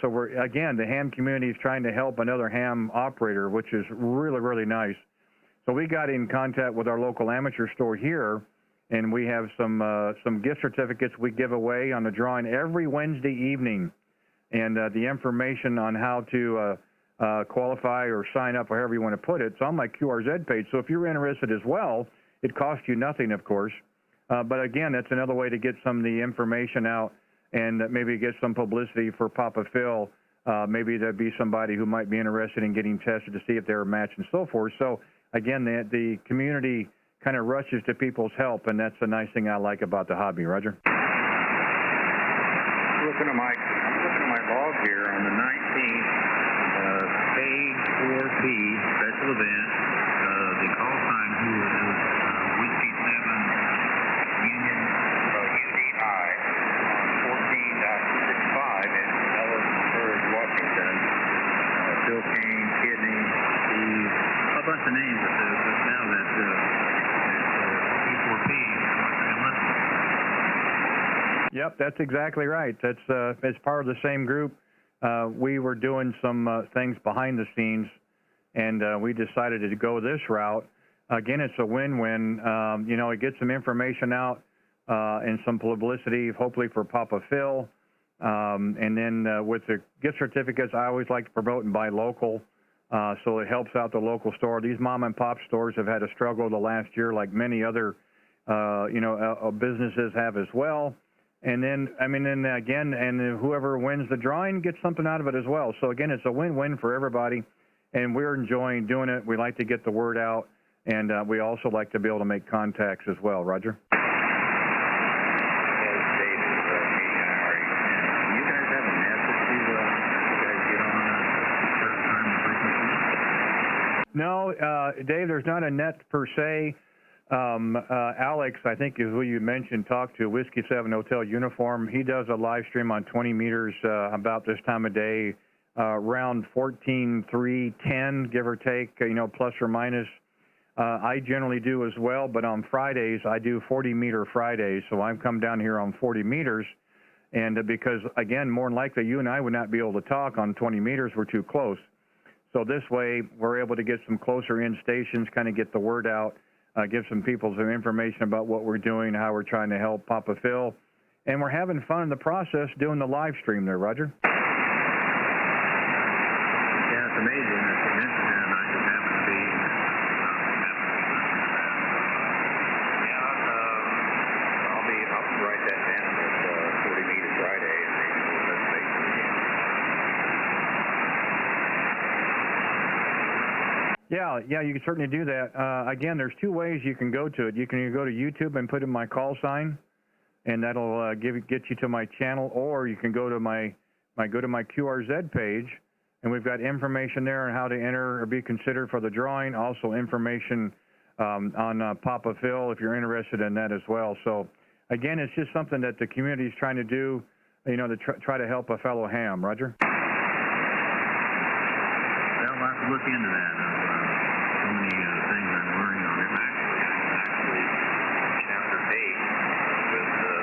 So we're, again, the ham community is trying to help another ham operator, which is really, really nice. So we got in contact with our local amateur store here, and we have some gift certificates we give away on the drawing every Wednesday evening. And the information on how to qualify or sign up, or however you want to put it, it's on my QRZ page. So if you're interested as well, it costs you nothing, of course. But again, that's another way to get some of the information out and maybe get some publicity for Papa Phil. Maybe there'd be somebody who might be interested in getting tested to see if they're a match and so forth. So again, the community kind of rushes to people's help, and that's the nice thing I like about the hobby. Roger? I'm looking at my log here on the 19th, K0RWB special event. The call sign here is Whiskey 7 Union UDI on 14.65 in Ellisburg, Washington. Phil Kane, Kidney, Steve, a bunch of names but now that K0RWB, Yep, that's exactly right. That's as part of the same group. We were doing some things behind the scenes, and we decided to go this route. Again, it's a win-win. You know, it gets some information out and some publicity, hopefully for Papa Phil. And then with the gift certificates, I always like to promote and buy local, so it helps out the local store. These mom and pop stores have had a struggle the last year, like many other, you know, businesses have as well. And then, I mean, then again, and whoever wins the drawing gets something out of it as well. So again, it's a win-win for everybody, and we're enjoying doing it. We like to get the word out, and we also like to be able to make contacts as well. Roger. No, Dave, there's not a net per se. Alex, I think is who you mentioned, talked to, Whiskey 7 Hotel Uniform. He does a live stream on 20 meters about this time of day, around 14:3:10, give or take, you know, plus or minus. I generally do as well, but on Fridays, I do 40-meter Fridays, so I've come down here on 40 meters. And because, again, more than likely, you and I would not be able to talk on 20 meters. We're too close. So this way, we're able to get some closer in stations, kind of get the word out, give some people some information about what we're doing, how we're trying to help Papa Phil. And we're having fun in the process doing the live stream there, Roger. Yeah, it's amazing. It's an incident, and I just happen to be I'll write that down as 40 meter Friday, and maybe we'll touch base again. Yeah, you can certainly do that. Again, there's two ways you can go to it. You can either go to YouTube and put in my call sign, and that'll get you to my channel, or you can go to my QRZ page, and we've got information there on how to enter or be considered for the drawing. Also, information on Papa Phil if you're interested in that as well. So, again, it's just something that the community is trying to do, you know, to try to help a fellow ham. Roger. Well, I'll have to look into that. So many things I'm learning on it. I actually encountered Dave with the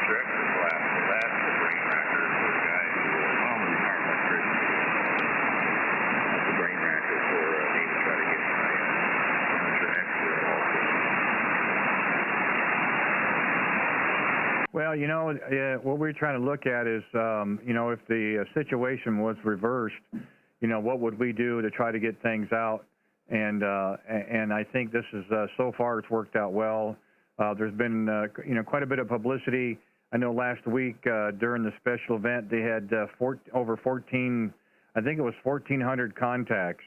director class. So that's the brain racker for the guy who will follow the power electrician. That's the brain racker for me to try to get my contract also. Well, you know, what we're trying to look at is, you know, if the situation was reversed, you know, what would we do to try to get things out? And I think this is, so far it's worked out well. There's been, you know, quite a bit of publicity. I know last week during the special event, they had over 14, I think it was 1,400 contacts,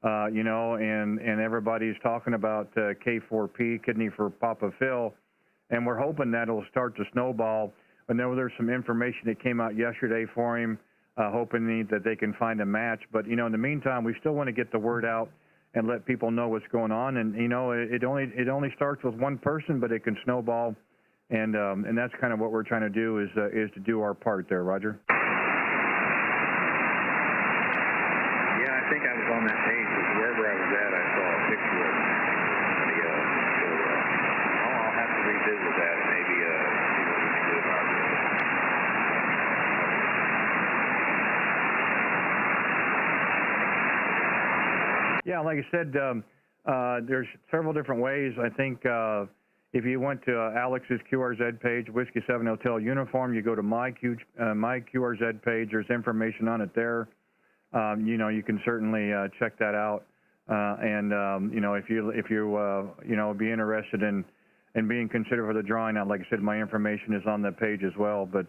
you know, and everybody's talking about K0RWB, kidney for Papa Phil. And we're hoping that it'll start to snowball. I know there's some information that came out yesterday for him, hoping that they can find a match. But, you know, in the meantime, we still want to get the word out and let people know what's going on. And, you know, it only starts with one person, but it can snowball. And that's kind of what we're trying to do is to do our part there, Roger. Yeah, I think I was on that page. Wherever I was at, I saw a picture of somebody else. So I'll have to revisit that and maybe see what we can do about it. Yeah, like I said, there's several different ways. I think if you went to Alex's QRZ page, Whiskey 7 Hotel Uniform, you go to my QRZ page. There's information on it there. You know, you can certainly check that out. And you know, if you you know, be interested in being considered for the drawing, like I said, my information is on the page as well. But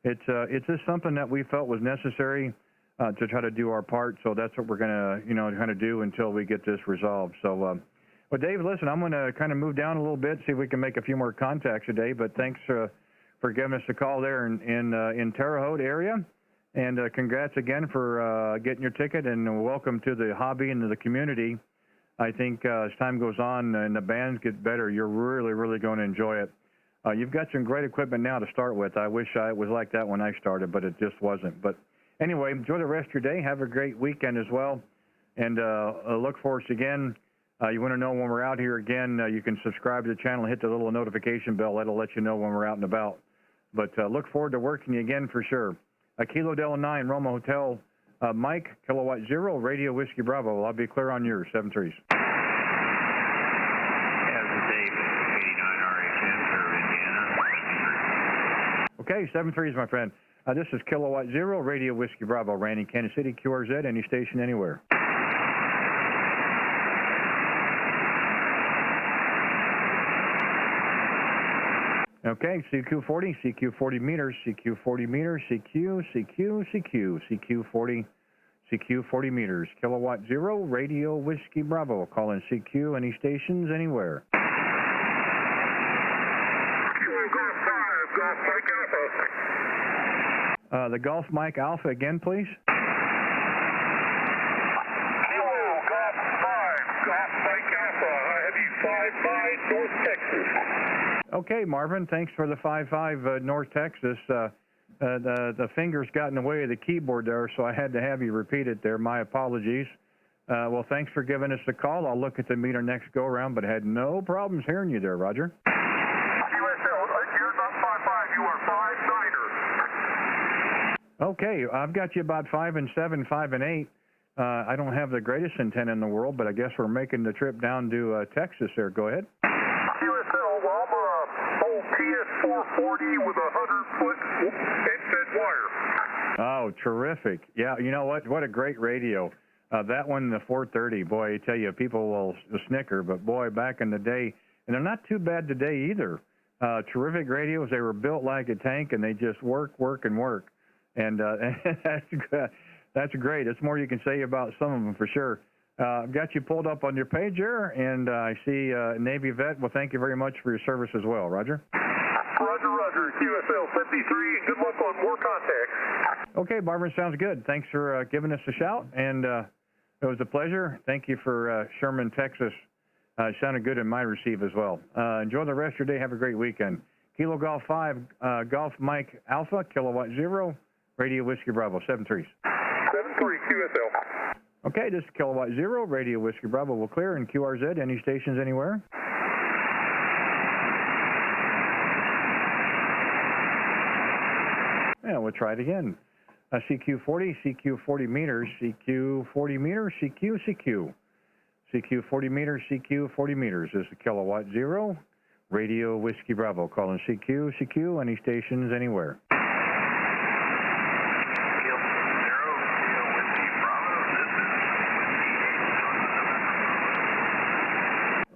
it's just something that we felt was necessary to try to do our part. So that's what we're gonna, you know, kind of do until we get this resolved. So, well, Dave, listen, I'm gonna kind of move down a little bit, see if we can make a few more contacts today. But thanks for giving us a call there in Terre Haute area. And congrats again for getting your ticket, and welcome to the hobby and to the community. I think as time goes on and the bands get better, you're really, really going to enjoy it. You've got some great equipment now to start with. I wish it was like that when I started, but it just wasn't. But anyway, enjoy the rest of your day. Have a great weekend as well. And look for us again. You want to know when we're out here again, you can subscribe to the channel, hit the little notification bell. That'll let you know when we're out and about. But look forward to working you again for sure. Kilo Delta 9, Roma Hotel, Mike, Kilowatt 0, Radio Whiskey Bravo. I'll be clear on yours, 7-3s. Okay, 7-3s, my friend. This is Kilowatt 0, Radio Whiskey Bravo, Randy, Kansas City, QRZ, any station, anywhere. Okay, CQ40, CQ40 meters, CQ40 meters, CQ40 meters. Kilowatt 0, Radio Whiskey Bravo. Call in CQ, any stations, anywhere. The Golf Mike Alpha again, please. Golf 5, Mike Alpha, Heavy 5-5, North Texas. Okay, Marvin, thanks for the 5-5 North Texas. The fingers got in the way of the keyboard there, so I had to have you repeat it there. My apologies. Well, thanks for giving us the call. I'll look at the meter next go-around, but I had no problems hearing you there, Roger. You're not 5-5, you are 5-9er. Okay, I've got you about 5 and 7, 5 and 8. I don't have the greatest antenna in the world, but I guess we're making the trip down to Texas there. Go ahead. QSL, I'm a old TS440 with a 100-foot end-fed wire. Oh, terrific. Yeah, you know what? What a great radio. That one, the 430, boy, I tell you, people will snicker, but boy, back in the day, and they're not too bad today either. Terrific radios. They were built like a tank, and they just work. And that's great. That's more you can say about some of them for sure. I've got you pulled up on your page here, and I see Navy vet. Well, thank you very much for your service as well, Roger. Roger, QSL 53, and good luck on more contacts. Okay, Barbara, sounds good. Thanks for giving us a shout, and it was a pleasure. Thank you for Sherman, Texas. It sounded good in my receive as well. Enjoy the rest of your day. Have a great weekend. Kilo Golf 5, Golf Mike Alpha, Kilowatt 0, Radio Whiskey Bravo, 7-3s. 7-3, QSL. Okay, this is Kilowatt 0, Radio Whiskey Bravo will clear, and QRZ, any stations anywhere? Yeah, we'll try it again. CQ40, CQ40 meters, CQ40 meters, CQ. CQ40 meters, CQ40 meters. This is Kilowatt 0, Radio Whiskey Bravo. Calling CQ, any stations anywhere.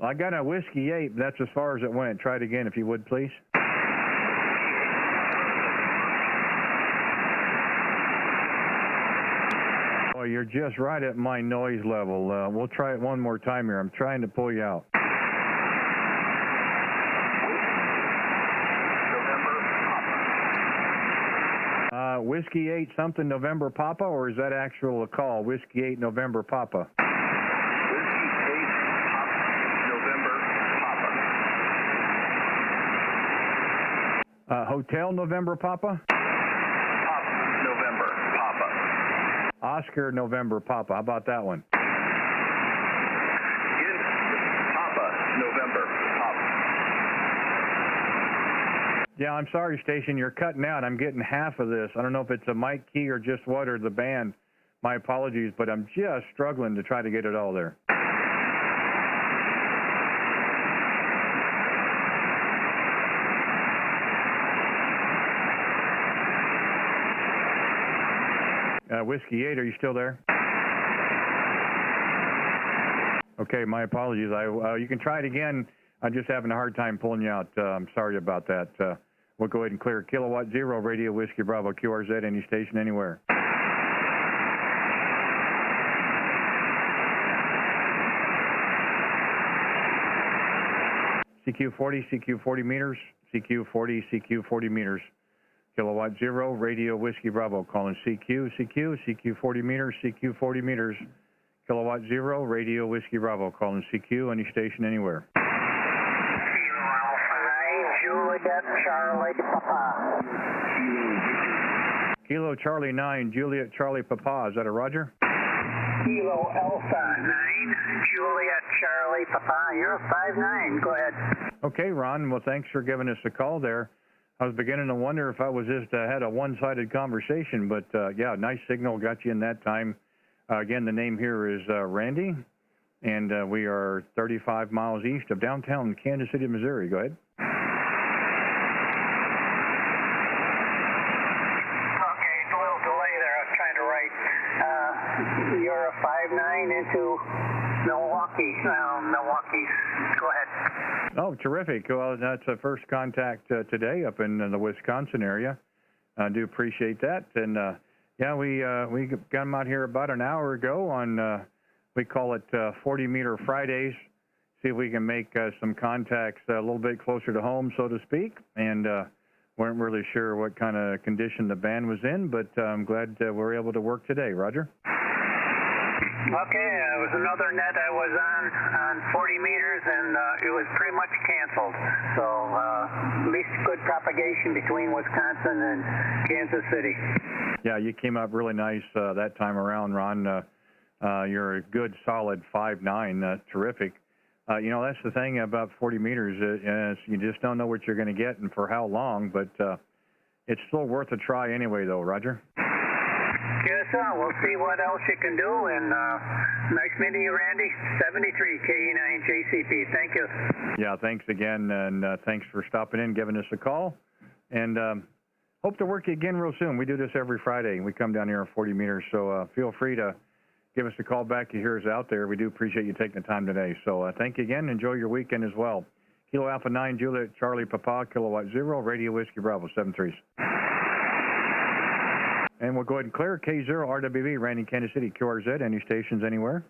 I got a Whiskey 8, but that's as far as it went. Try it again if you would, please. Oh, you're just right at my noise level. We'll try it one more time here. I'm trying to pull you out. Whiskey 8 something November Papa, or is that actual call? Whiskey 8 November Papa. Hotel November Papa? November Papa. Oscar November Papa. How about that one? Papa November Papa. Yeah, I'm sorry, station. You're cutting out. I'm getting half of this. I don't know if it's a mic key or just what, or the band. My apologies, but I'm just struggling to try to get it all there. Whiskey 8, are you still there? Okay, my apologies. You can try it again. I'm just having a hard time pulling you out. I'm sorry about that. We'll go ahead and clear. Kilowatt 0, Radio Whiskey Bravo, QRZ, any station, anywhere. CQ40, CQ40 meters, CQ40 meters. Kilowatt 0, Radio Whiskey Bravo, calling CQ40 meters, CQ40 meters. Kilowatt 0, Radio Whiskey Bravo, calling CQ, any station, anywhere. Kilo Alpha 9, Juliet Charlie Papa. Kilo Charlie 9, Juliet Charlie Papa, is that a Roger? Kilo Alpha 9, Juliet Charlie Papa. You're 5-9. Go ahead. Okay, Ron, well, thanks for giving us a call there. I was beginning to wonder if I was just had a one-sided conversation, but yeah, nice signal, got you in that time. Again, the name here is Randy, and we are 35 miles east of downtown Kansas City, Missouri. Go ahead. Okay, it's a little delay there. I was trying to write. You're a 5'9" into Milwaukee. Milwaukee. Go ahead. Oh, terrific. Well, that's a first contact today up in the Wisconsin area. I do appreciate that. And, yeah, we got them out here about an hour ago on, we call it 40-meter Fridays. See if we can make some contacts a little bit closer to home, so to speak. And weren't really sure what kind of condition the band was in, but I'm glad we're able to work today. Roger? Okay, it was another net I was on 40 meters, and it was pretty much canceled. So at least good propagation between Wisconsin and Kansas City. Yeah, you came up really nice that time around, Ron. You're a good, solid 5'9", terrific. You know, that's the thing about 40 meters. You just don't know what you're going to get and for how long, but it's still worth a try anyway, though, Roger. Yes, sir. We'll see what else you can do. And nice meeting you, Randy. 73 KE9JCP. Thank you. Yeah, thanks again, and thanks for stopping in, giving us a call. And hope to work you again real soon. We do this every Friday. We come down here on 40 meters, so feel free to give us a call back. You hear us out there. We do appreciate you taking the time today. So thank you again. Enjoy your weekend as well. Kilo Alpha 9, Juliet, Charlie, Papa, Kilowatt 0, Radio Whiskey Bravo, 73s. And we'll go ahead and clear K0RWB Randy, Kansas City, QRZ. Any stations anywhere?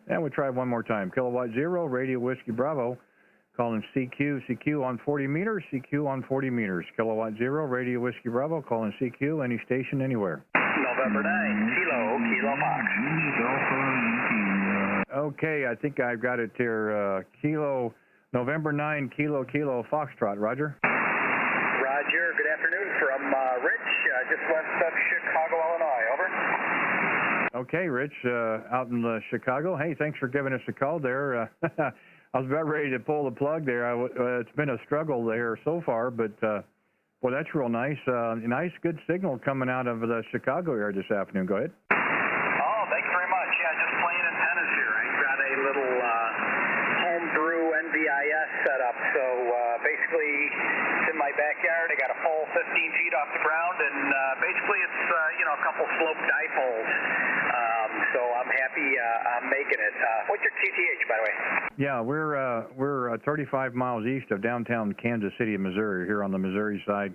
And we'll try one more time. Kilowatt 0, Radio Whiskey Bravo. Calling CQ on 40 meters, CQ on 40 meters. Kilowatt 0, Radio Whiskey Bravo. Calling CQ, any station anywhere. November 9, Kilo Fox. Okay, I think I've got it here. November 9, Kilo Foxtrot. Roger? Roger. Good afternoon from Rich, just west of Chicago, Illinois. Over. Okay, Rich, out in Chicago. Hey, thanks for giving us a call there. I was about ready to pull the plug there. It's been a struggle there so far, but boy, that's real nice. Nice, good signal coming out of the Chicago area this afternoon. Go ahead. Oh, thanks very much. Yeah, just playing antennas here. I've got a little homebrew NVIS set up. So basically, it's in my backyard. I got a pole 15 feet off the ground, and basically it's a couple slope dipoles. So I'm happy I'm making it. What's your QTH, by the way? Yeah, we're 35 miles east of downtown Kansas City, Missouri, here on the Missouri side,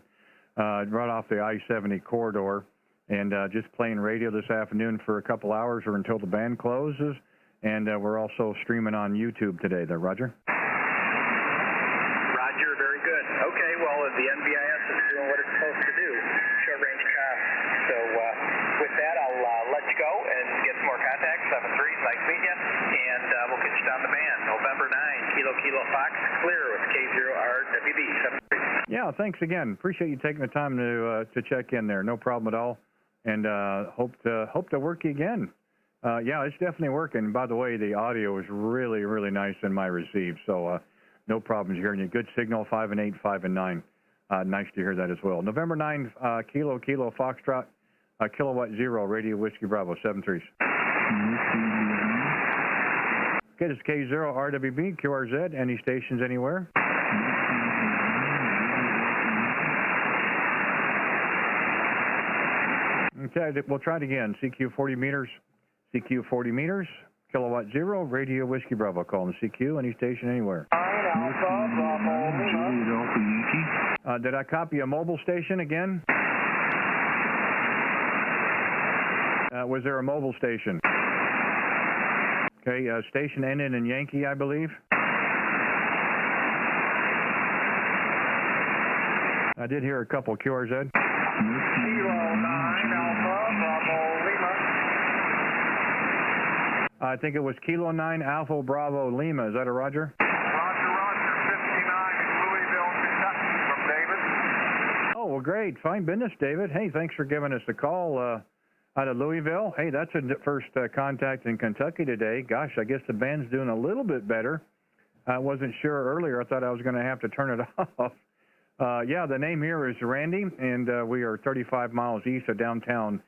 right off the I-70 corridor, and just playing radio this afternoon for a couple hours or until the band closes, and we're also streaming on YouTube today. There, Roger? Roger, very good. Okay, well, the NVIS is doing what it's supposed to do, short-range comm. So with that, I'll let you go and get some more contacts. 73, nice meeting you, and we'll get you down the band. November 9, Kilo Fox, clear with K0RWB. 73. Yeah, thanks again. Appreciate you taking the time to check in there. No problem at all, and hope to work you again. Yeah, it's definitely working. By the way, the audio is really, really nice in my receive, so no problems hearing you. Good signal, 5 and 8, 5 and 9. Nice to hear that as well. November 9, Kilo Foxtrot, Kilowatt 0, Radio Whiskey Bravo, 73s. Okay, this is K0RWB, QRZ. Any stations anywhere? Okay, we'll try it again. CQ 40 meters, CQ 40 meters, Kilowatt 0, Radio Whiskey Bravo. Calling CQ, any station anywhere. Did I copy a mobile station again? Was there a mobile station? Okay, station ended in Yankee, I believe. I did hear a couple. QRZ. Kilo 9, Alpha, Bravo, Lima. I think it was Kilo 9, Alpha, Bravo, Lima. Is that a Roger? Roger, 59 in Louisville, Kentucky from David. Oh, well, great. Fine business, David. Hey, thanks for giving us a call. Out of Louisville. Hey, that's a first contact in Kentucky today. Gosh, I guess the band's doing a little bit better. I wasn't sure earlier. I thought I was going to have to turn it off. Yeah, the name here is Randy, and we are 35 miles east of downtown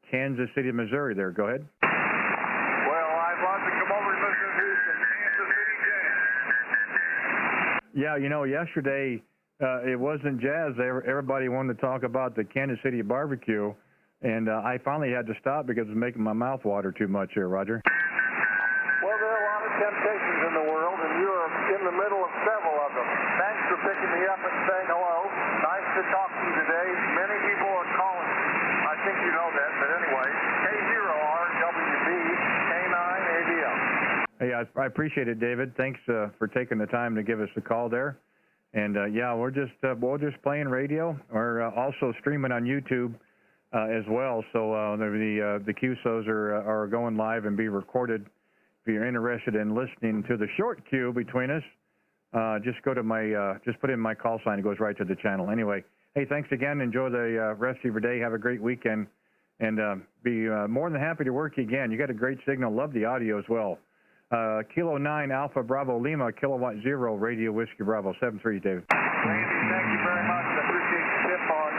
Kansas City, Missouri there. Go ahead. Well, I'd love to come over and listen to some Kansas City jazz. Yeah, you know, yesterday it wasn't jazz. Everybody wanted to talk about the Kansas City barbecue, and I finally had to stop because it was making my mouth water too much here, Roger. Well, there are a lot of temptations in the world, and you're in the middle of several of them. Thanks for picking me up and saying hello. Nice to talk to you today. Many people are calling. I think you know that, but anyway, K0RWB K9ABL. Hey, I appreciate it, David. Thanks for taking the time to give us a call there. And yeah, we're just playing radio. We're also streaming on YouTube as well. So the QSOs are going live and be recorded. If you're interested in listening to the short queue between us, just go to my just put in my call sign. It goes right to the channel. Anyway, hey, thanks again. Enjoy the rest of your day. Have a great weekend, and be more than happy to work you again. You got a great signal. Love the audio as well. Kilo 9 Alpha Bravo Lima Kilowatt 0 Radio Whiskey Bravo 73, David. Randy, thank you very much. I appreciate the tip on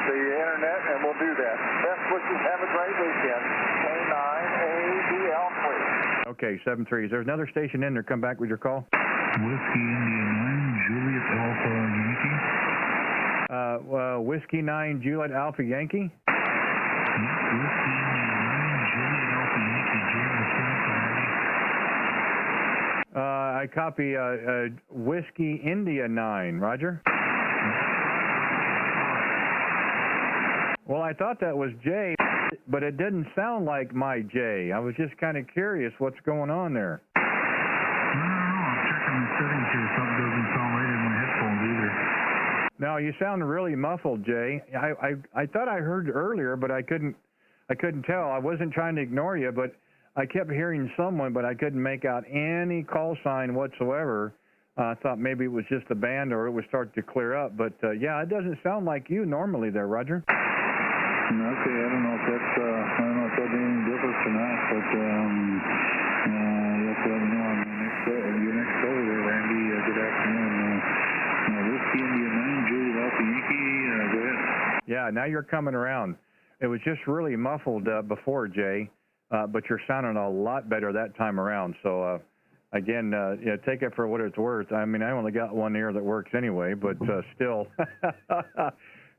the internet, and we'll do that. Best wishes. Have a great weekend. K9ABL, please. Okay, 73. Is there another station in there? Come back with your call. Whiskey India 9, Juliet Alpha Yankee. Whiskey 9 Juliet Alpha Yankee. Whiskey India 9, Juliet Alpha Yankee, I copy Whiskey India 9, Roger. Well, I thought that was J, but it didn't sound like my J. I was just kind of curious what's going on there. No, I'm checking the settings here. Something doesn't sound right in my headphones either. No, you sound really muffled, Jay. I thought I heard earlier, but I couldn't tell. I wasn't trying to ignore you, but I kept hearing someone, but I couldn't make out any call sign whatsoever. I thought maybe it was just the band or it would start to clear up. But, yeah, it doesn't sound like you normally there, Roger. Okay, I don't know if that made any difference or not, but you have to let me know on your next caller there, Randy. Good afternoon. Whiskey India 9, Juliet Alpha Yankee. Go ahead. Yeah, now you're coming around. It was just really muffled before, Jay. But you're sounding a lot better that time around. So, again, yeah, take it for what it's worth. I mean, I only got one ear that works anyway, but still.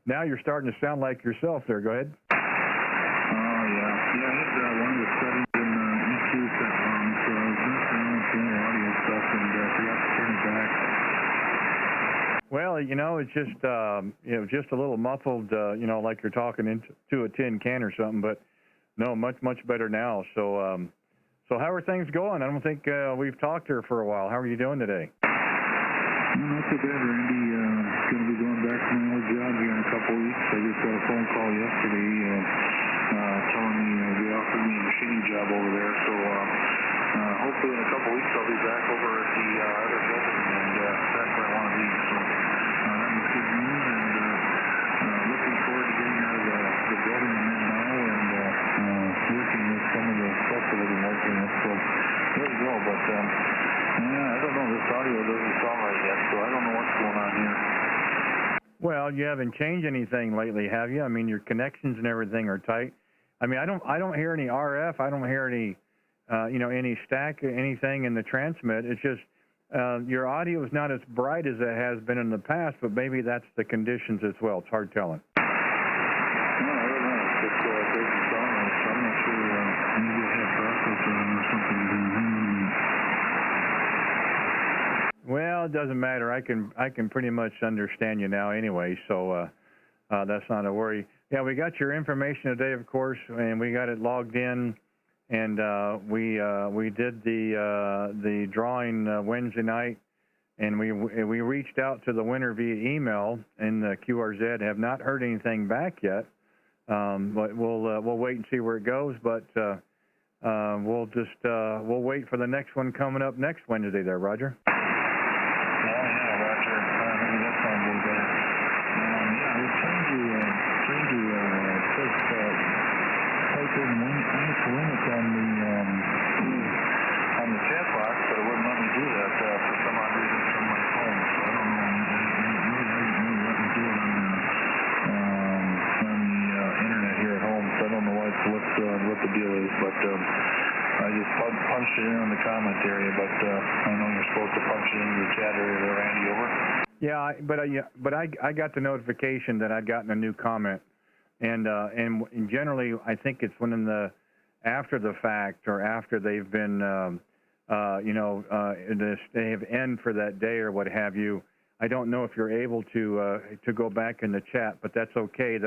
Now you're starting to sound like yourself there. Go ahead. Oh, yeah. Yeah, I had one of the settings in EQ set wrong, so I was messing around with the audio stuff and forgot to turn it back. Well, you know, it's just, just a little muffled, like you're talking into a tin can or something, but no, much better now. So, so how are things going? I don't think we've talked here for a while. How are you doing today? Not too bad, Randy. Going to be going back to my old job here in a couple of weeks. I just got a phone call yesterday telling me they offered me a machining job over there. So hopefully in a couple of weeks I'll be back over at the other building, and that's where I want to be. So that was good news, and looking forward to getting out of the building I'm in now and working with some of the stuff that I've been working with. So there we go. But yeah, I don't know. This audio doesn't sound right yet, so I don't know what's going on here. Well, you haven't changed anything lately, have you? I mean, your connections and everything are tight. I mean, I don't hear any RF. I don't hear any, any stack, anything in the transmit. It's just your audio is not as bright as it has been in the past, but maybe that's the conditions as well. It's hard telling. No, I don't know. It just doesn't sound right, so I'm not sure. Maybe I have processor on or something. Well, it doesn't matter. I can pretty much understand you now anyway, so that's not a worry. Yeah, we got your information today, of course, and we got it logged in, and we did the drawing Wednesday night, and we reached out to the winner via email in the QRZ. Have not heard anything back yet, but we'll wait and see where it goes. But we'll wait for the next one coming up next Wednesday. There, Roger. chat area, but I know you're supposed to punch it into the chat area there, Randy, over. Yeah, but I got the notification that I'd gotten a new comment, and generally I think it's when after the fact or after they've been they have end for that day or what have you. I don't know if you're able to go back in the chat, but that's okay.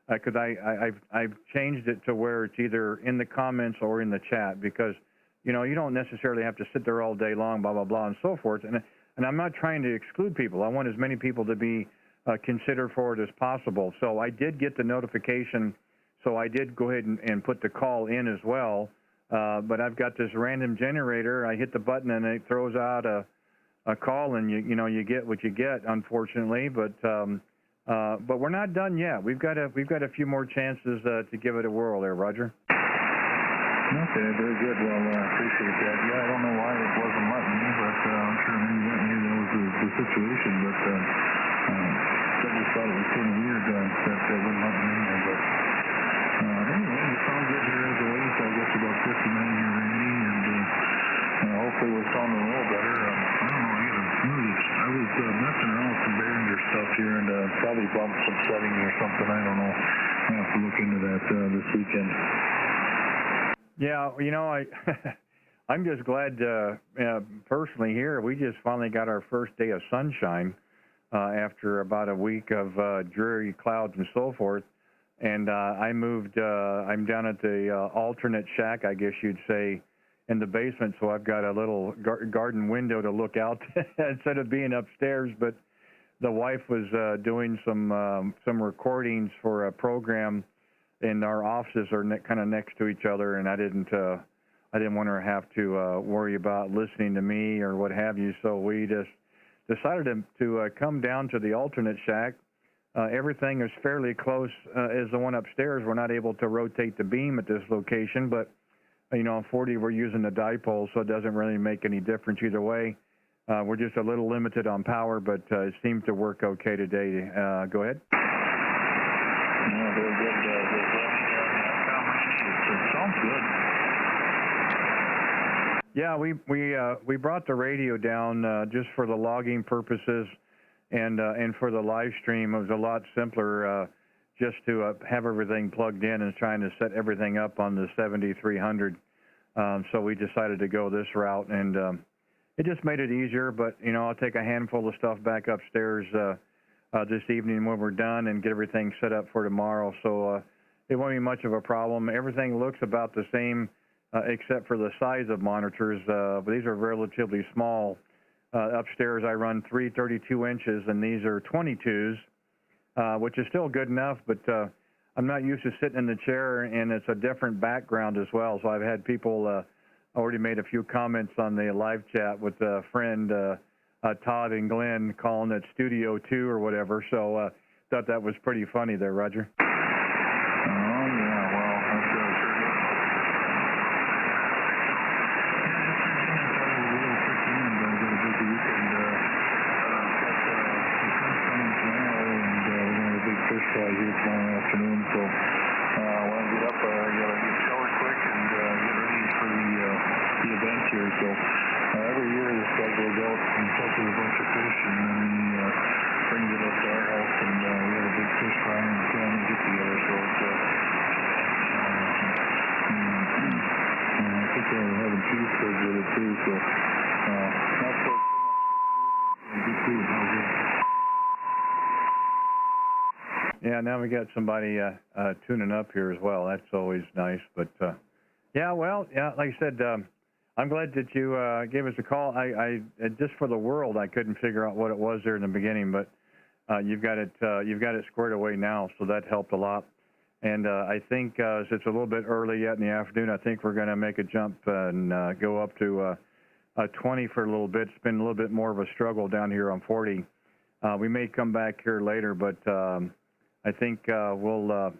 Because I've changed it to where it's either in the comments or in the chat, because you don't necessarily have to sit there all day long, blah blah blah and so forth. And I'm not trying to exclude people. I want as many people to be considered for it as possible. So I did get the notification, so I did go ahead and put the call in as well. But I've got this random generator. I hit the button and it throws out a call, and you get what you get, unfortunately. But we're not done yet. We've got a few more chances to give it a whirl there, Roger. Okay, very good. Well, I appreciate that. Yeah, I don't know why it wasn't letting me, but I'm sure maybe that was the situation. But I just thought it was kind of weird that wouldn't let me in there. But anyway, it sounds good here as always. I guess about 59 here, Randy, and hopefully we're sounding a little better. I don't know. I was messing around with some Behringer stuff here, and probably bumped some settings or something. I don't know. I'll have to look into that this weekend. Yeah, I'm just glad personally here. We just finally got our first day of sunshine after about a week of dreary clouds and so forth. And I moved. I'm down at the alternate shack, I guess you'd say, in the basement. So I've got a little garden window to look out instead of being upstairs. But the wife was doing some recordings for a program. And our offices are kind of next to each other, and I didn't want her to have to worry about listening to me or what have you. So we just decided to come down to the alternate shack. Everything is fairly close as the one upstairs. We're not able to rotate the beam at this location, but on 40 we're using the dipole, so it doesn't really make any difference either way. We're just a little limited on power, but it seems to work okay today. Go ahead. Yeah, very good. Sounds good. Yeah, we brought the radio down just for the logging purposes, and for the live stream. It was a lot simpler just to have everything plugged in and trying to set everything up on the 7300. So we decided to go this route, and it just made it easier. But I'll take a handful of stuff back upstairs this evening when we're done and get everything set up for tomorrow. So it won't be much of a problem. Everything looks about the same except for the size of monitors, but these are relatively small. Upstairs I run 3 32 inches, and these are 22s, which is still good enough, but I'm not used to sitting in the chair, and it's a different background as well. So I've had people already made a few comments on the live chat with a friend, Todd and Glenn, calling it Studio 2 or whatever. So thought that was pretty funny there, Roger. Here tomorrow afternoon, so when I get up, I gotta get showered quick and get ready for the event here. So every year this guy goes out and catches a bunch of fish, and then he brings it up to our house, and we have a big fish fry and family get together. So it's I think they're having cheese curds with it too. So not so good food. Yeah, now we got somebody tuning up here as well. That's always nice. But like I said, I'm glad that you gave us a call. I just for the world, I couldn't figure out what it was there in the beginning, but you've got it squared away now, so that helped a lot. And I think since it's a little bit early yet in the afternoon, I think we're going to make a jump and go up to 20 for a little bit. It's been a little bit more of a struggle down here on 40. We may come back here later, but I think we'll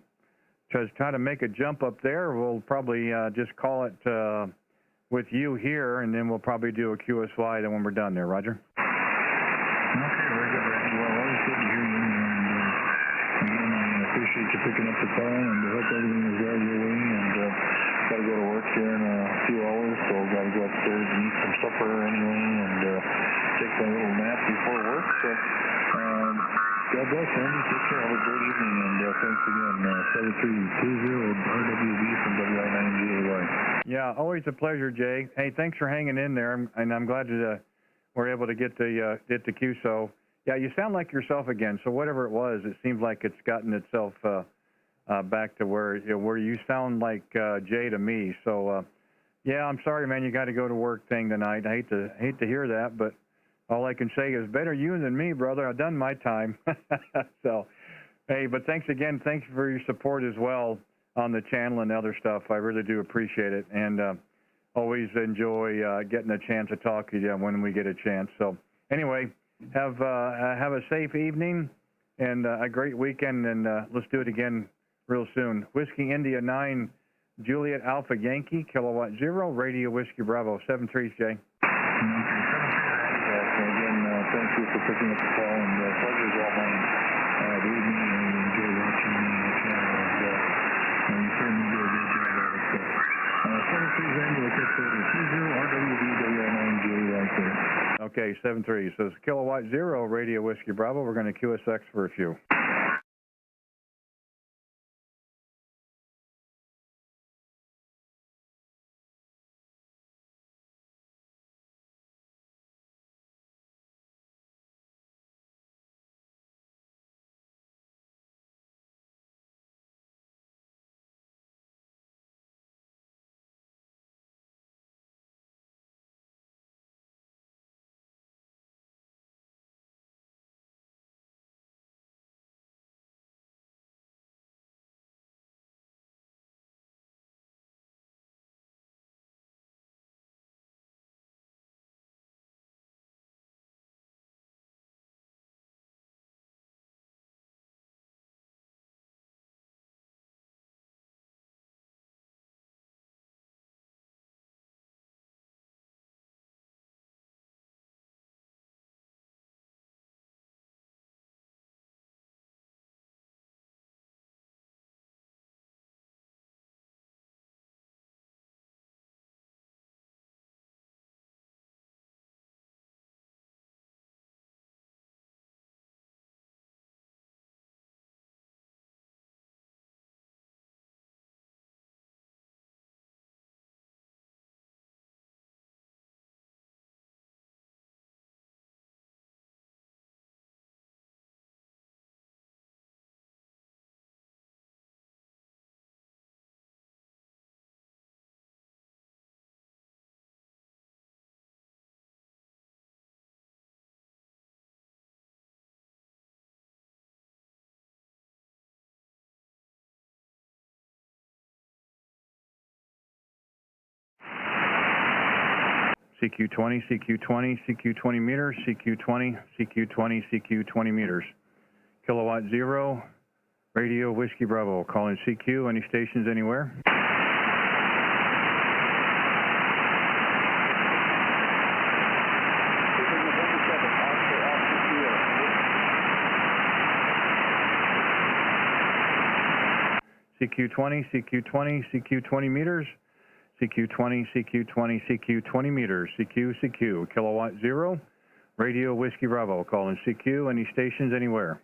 just try to make a jump up there. We'll probably just call it with you here, and then we'll probably do a QSY then when we're done there, Roger. Okay, very good, Randy. Well, always good to hear you, and again, I appreciate you picking up the phone, and I hope everything is well your way, and got to go to work here in a few hours, so got to go upstairs and eat some supper anyway, and take my little nap before work. So, God bless, Randy. Take care. Have a great evening, and thanks again. 7320RWB from WI9GAY. Yeah, always a pleasure, Jay. Hey, thanks for hanging in there, and I'm glad that we're able to get the QSO. Yeah, you sound like yourself again. So whatever it was, it seems like it's gotten itself back to where you sound like Jay to me. So yeah, I'm sorry, man. You got to go to work thing tonight. I hate to hear that, but all I can say is better you than me, brother. I've done my time. So, hey, but thanks again. Thanks for your support as well on the channel and other stuff. I really do appreciate it, and always enjoy getting a chance to talk to you when we get a chance. So anyway, have a safe evening and a great weekend, and let's do it again real soon. Whiskey India 9, Juliet Alpha Yankee, Kilowatt 0, Radio Whiskey Bravo, 73, Jay. Again, thank you for picking up the call, and pleasure's all mine. Good evening, and enjoy watching the channel, and you certainly do a good job of it. So, 73 Randy, we'll catch you later. 20RWB right there. Okay, 73. So it's Kilowatt 0, Radio Whiskey Bravo. We're going to QSX for a few. CQ20, CQ20, CQ20 meters, CQ20, CQ20, CQ20 meters. Kilowatt 0, Radio Whiskey Bravo. Calling CQ, any stations anywhere? CQ20, CQ20, CQ20 meters. CQ20, CQ20, CQ20 meters, CQ, Kilowatt 0, Radio Whiskey Bravo. Calling CQ, any stations anywhere?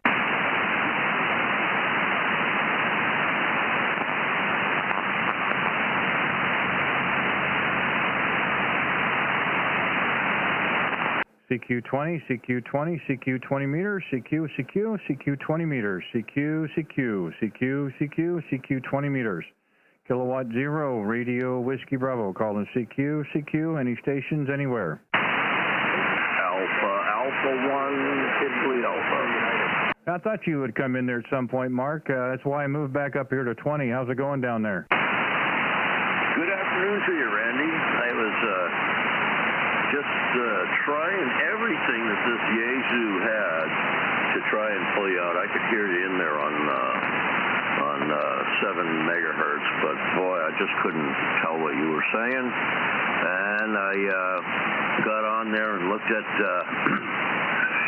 CQ20, CQ20, CQ20 meters, CQ, CQ20 meters, CQ, CQ20 meters. Kilowatt 0, Radio Whiskey Bravo. Calling CQ, any stations anywhere? Alpha 1, Italy Alpha. I thought you would come in there at some point, Mark. That's why I moved back up here to 20. How's it going down there? Good afternoon to you, Randy. I was just trying everything that this Yazoo had to try and pull you out. I could hear you in there on 7 megahertz, but boy, I just couldn't tell what you were saying. And I got on there and looked at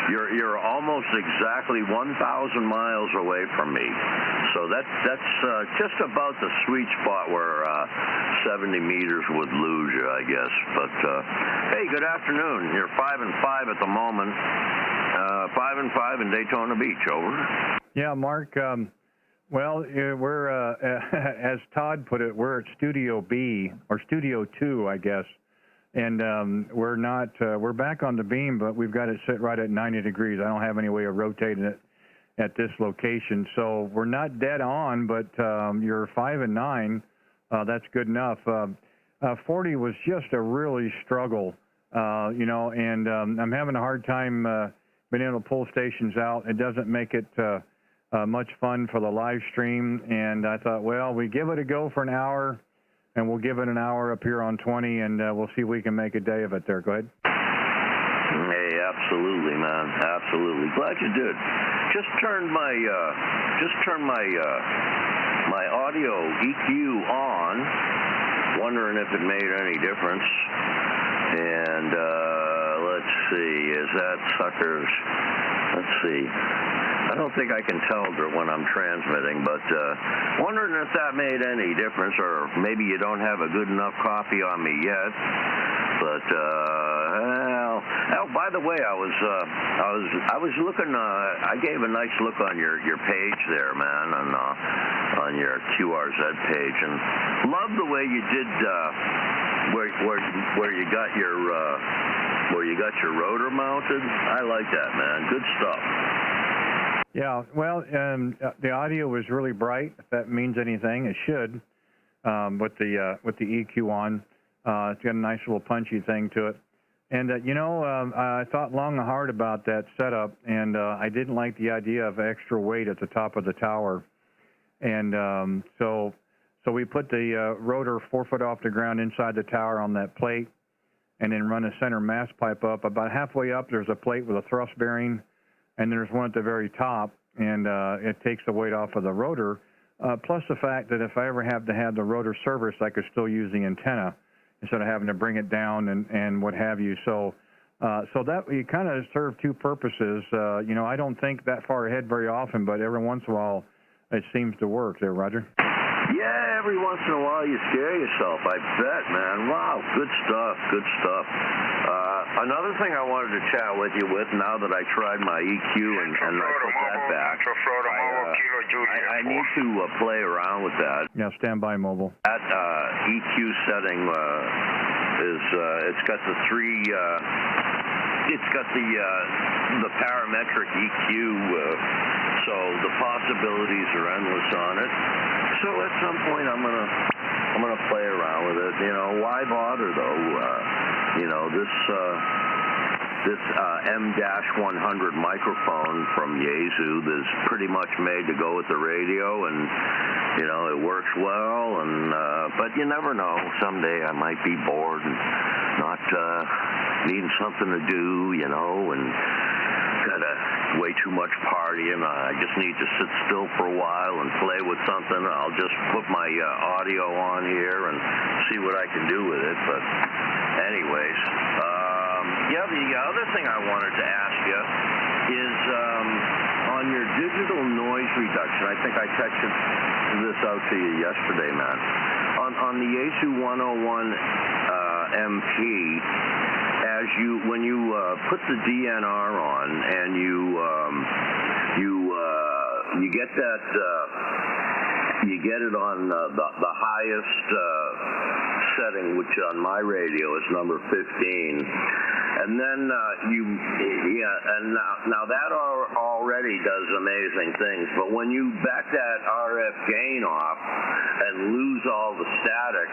You're almost exactly 1,000 miles away from me. So that's just about the sweet spot where 70 meters would lose you, I guess. But hey, good afternoon. You're 5-5 at the moment. 5-5 in Daytona Beach. Over. Yeah, Mark. Well, we're as Todd put it, we're at Studio B or Studio 2, I guess. And we're not, we're back on the beam, but we've got it set right at 90 degrees. I don't have any way of rotating it at this location. So we're not dead on, but you're 5-9. That's good enough. 40 was just a really struggle, you know, and I'm having a hard time being able to pull stations out. It doesn't make it much fun for the live stream. And I thought, well, we give it a go for an hour. And we'll give it an hour up here on 20, and we'll see if we can make a day of it there. Go ahead. Hey, absolutely, man. Absolutely. Glad you did. Just turned my my audio EQ on, wondering if it made any difference. And let's see, is that suckers? Let's see. I don't think I can tell when I'm transmitting, but wondering if that made any difference, or maybe you don't have a good enough copy on me yet. But by the way, I was looking. I gave a nice look on your page there, man, on your QRZ page, and love the way you did where you got your rotor mounted. I like that, man. Good stuff. Yeah, well, the audio was really bright. If that means anything, it should. With the EQ on, it's got a nice little punchy thing to it. And you know, I thought long and hard about that setup, and I didn't like the idea of extra weight at the top of the tower. And so we put the rotor 4 foot off the ground inside the tower on that plate, and then run a center mass pipe up. About halfway up, there's a plate with a thrust bearing. And there's one at the very top, and it takes the weight off of the rotor, plus the fact that if I ever have to have the rotor serviced, I could still use the antenna instead of having to bring it down and what have you. So that you kind of serve two purposes. You know, I don't think that far ahead very often, but every once in a while it seems to work there, Roger. Yeah, every once in a while you scare yourself, I bet, man. Wow, good stuff, good stuff. Another thing I wanted to chat with you with, now that I tried my EQ and I put that back, I need to play around with that. Yeah, stand by, mobile. That EQ setting it's got the three, it's got the parametric EQ, so the possibilities are endless on it. So at some point I'm gonna play around with it. You know, why bother though? You know, this M-100 microphone from Yaesu is pretty much made to go with the radio, and you know, it works well. And but you never know. Someday I might be bored and not needing something to do. You know, and got way too much partying. I just need to sit still for a while and play with something. I'll just put my audio on here and see what I can do with it. But anyways, yeah, the other thing I wanted to ask you is on your digital noise reduction. I think I texted this out to you yesterday, man. On the Yaesu 101 MP, when you put the DNR on and you get that you get it on the highest setting, which on my radio is number 15, and then now that already does amazing things. But when you back that RF gain off and lose all the static,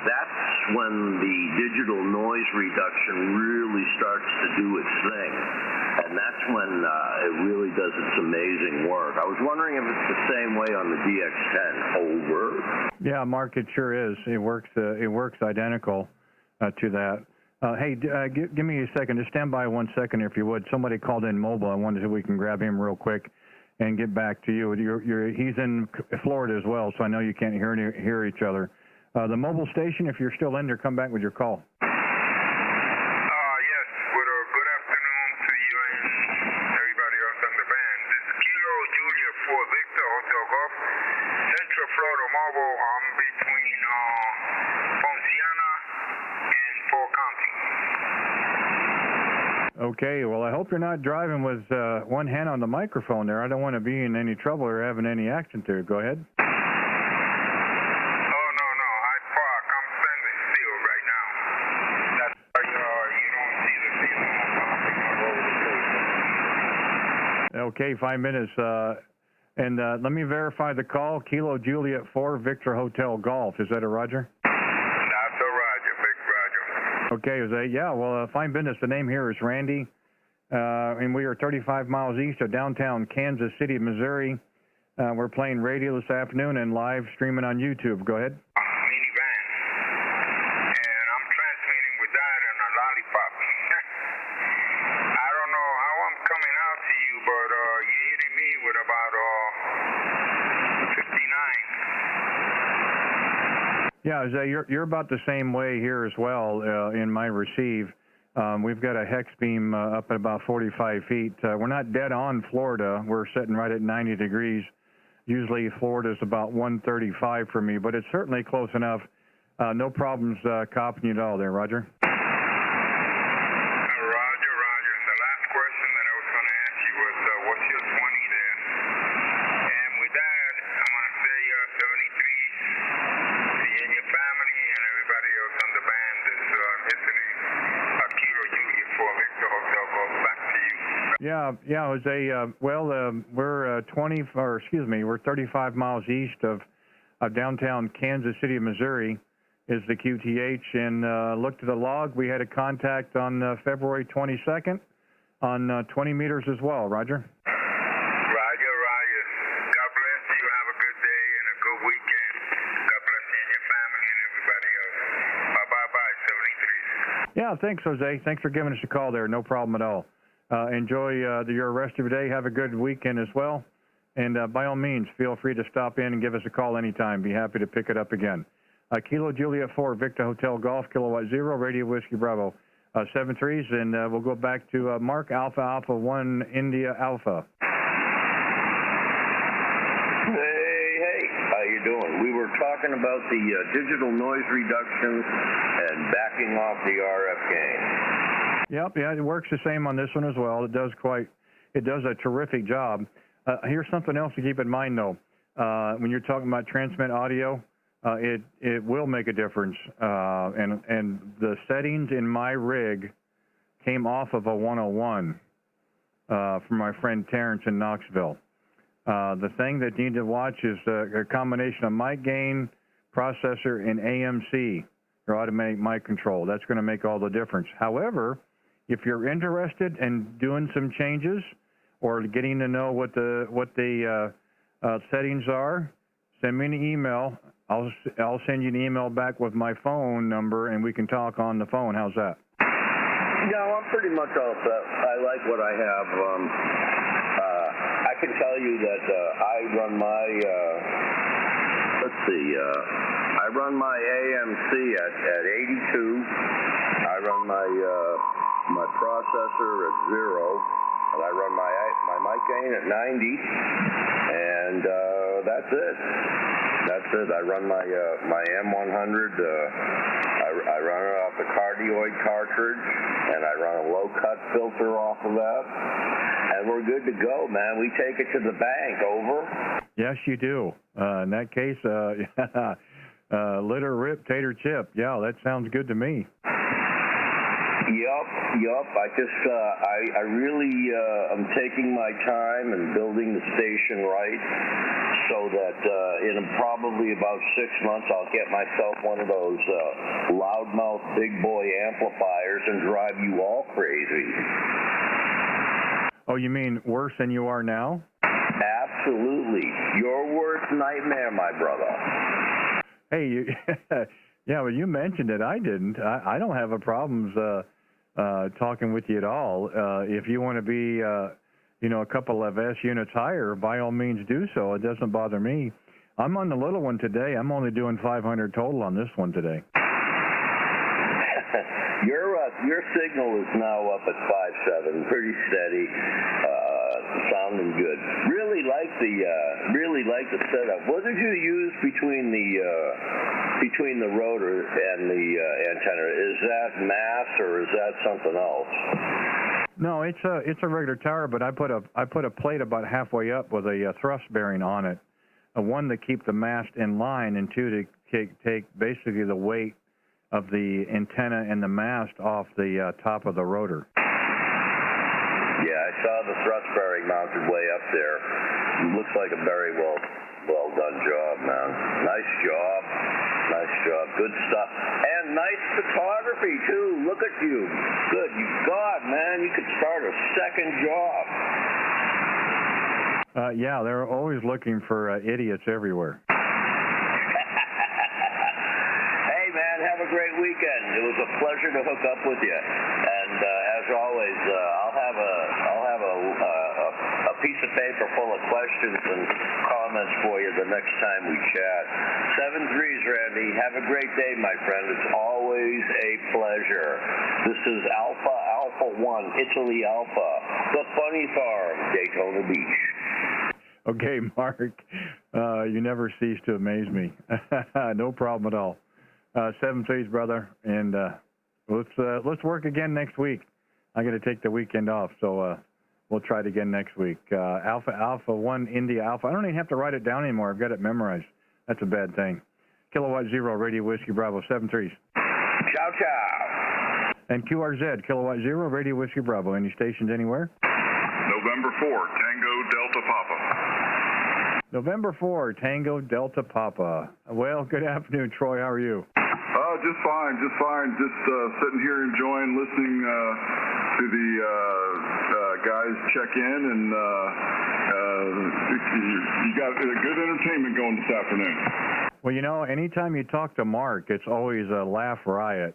that's when the digital noise reduction really starts to do its thing. And that's when it really does its amazing work. I was wondering if it's the same way on the DX-10. Over. Yeah, Mark, it sure is. It works identical to that. Hey, give me a second. Just stand by 1 second, if you would. Somebody called in mobile. I wondered if we can grab him real quick and get back to you. He's in Florida as well, so I know you can't hear each other. The mobile station, if you're still in there, come back with your call. Yes, good afternoon to you and Okay, well, I hope you're not driving with one hand on the microphone there. I don't want to be in any trouble or having any accident there. Go ahead. Oh, no. I park. I'm standing still right now. That's why you don't see the people bouncing all over the place. Okay, 5 minutes. And let me verify the call. Kilo Juliet 4, Victor Hotel Golf. Is that a Roger? That's a Roger, big Roger. Okay, Jose. Yeah, well, fine business. The name here is Randy, and we are 35 miles east of downtown Kansas City, Missouri. We're playing radio this afternoon and live streaming on YouTube. Go ahead. Minivan. And I'm transmitting with that and a lollipop. I don't know how I'm coming out to you, but you're hitting me with about 59. Yeah, Jose, you're about the same way here as well in my receive. We've got a hex beam up at about 45 feet. We're not dead on Florida. We're sitting right at 90 degrees. Usually Florida's about 135 for me, but it's certainly close enough. No problems copying you at all there, Roger. Roger. The last question that I was going to ask you was, what's your 20 there? And with that, I want to say 73 to you and your family and everybody else on the band is listening. Kilo Juliet 4, Victor Hotel Golf. Back to you. Yeah, Jose. We're 35 miles east of downtown Kansas City, Missouri, is the QTH. And looked at the log. We had a contact on February 22nd on 20 meters as well. Roger. Roger. God bless you. Have a good day and a good weekend. God bless you and your family and everybody else. Bye, 73. Yeah, thanks, Jose. Thanks for giving us a call there. No problem at all. Enjoy your rest of your day. Have a good weekend as well. And by all means, feel free to stop in and give us a call anytime. Be happy to pick it up again. Kilo Juliet 4, Victor Hotel Golf, Kilowatt 0, Radio Whiskey Bravo, 73s. And we'll go back to Mark Alpha 1 India Alpha. Hey, how you doing? We were talking about the digital noise reduction and backing off the RF gain. Yep, yeah, it works the same on this one as well. It does a terrific job. Here's something else to keep in mind, though. When you're talking about transmit audio, it will make a difference. And the settings in my rig came off of a 101 from my friend Terrence in Knoxville. The thing that you need to watch is a combination of mic gain, processor, and AMC, or automatic mic control. That's going to make all the difference. However, if you're interested in doing some changes or getting to know what the settings are, send me an email. I'll send you an email back with my phone number, and we can talk on the phone. How's that? No, I'm pretty much all set. I like what I have. I can tell you that I run my, I run my AMC at 82. I run my processor at 0, and I run my mic gain at 90, and that's it. I run my M100. I run it off the cardioid cartridge, and I run a low-cut filter off of that, and we're good to go, man. We take it to the bank. Over. Yes, you do. In that case, litter, rip, tater, chip. Yeah, that sounds good to me. Yup. I really am taking my time and building the station right, so that in probably about 6 months I'll get myself one of those loudmouth big boy amplifiers and drive you all crazy. Oh, you mean worse than you are now? Absolutely. Your worst nightmare, my brother. Hey, yeah, well, you mentioned it. I didn't. I don't have a problems talking with you at all. If you want to be, a couple of S units higher, by all means do so. It doesn't bother me. I'm on the little one today. I'm only doing 500 total on this one today. Your signal is now up at 5.7, pretty steady, sounding good. Really like the setup. What did you use between the rotor and the antenna? Is that mass or is that something else? No, it's a regular tower, but I put a plate about halfway up with a thrust bearing on it, one to keep the mast in line, and two to take basically the weight of the antenna and the mast off the top of the rotor. Yeah, I saw the thrust bearing mounted way up there. It looks like a very well done job, man. Nice job. Good stuff. And nice photography, too. Look at you. Good. God, man, you could start a second job. Yeah, they're always looking for idiots everywhere. Hey, man, have a great weekend. It was a pleasure to hook up with you. And as always, I'll have a piece of paper full of questions and comments for you the next time we chat. 7-3s, Randy. Have a great day, my friend. It's always a pleasure. This is Alpha 1, Italy Alpha, the Funny Farm, Daytona Beach. Okay, Mark. You never cease to amaze me. No problem at all. 7-3s, brother. And let's work again next week. I'm going to take the weekend off, so we'll try it again next week. Alpha 1, India Alpha. I don't even have to write it down anymore. I've got it memorized. That's a bad thing. Kilowatt 0, Radio Whiskey Bravo, 7-3s. Ciao, ciao. And QRZ, Kilowatt 0, Radio Whiskey Bravo. Any stations anywhere? November 4, Tango Delta Papa. November 4, Tango Delta Papa. Well, good afternoon, Troy. How are you? Just fine. Just sitting here enjoying listening to the guys check in, and you got a good entertainment going this afternoon. Well, you know, anytime you talk to Mark, it's always a laugh riot.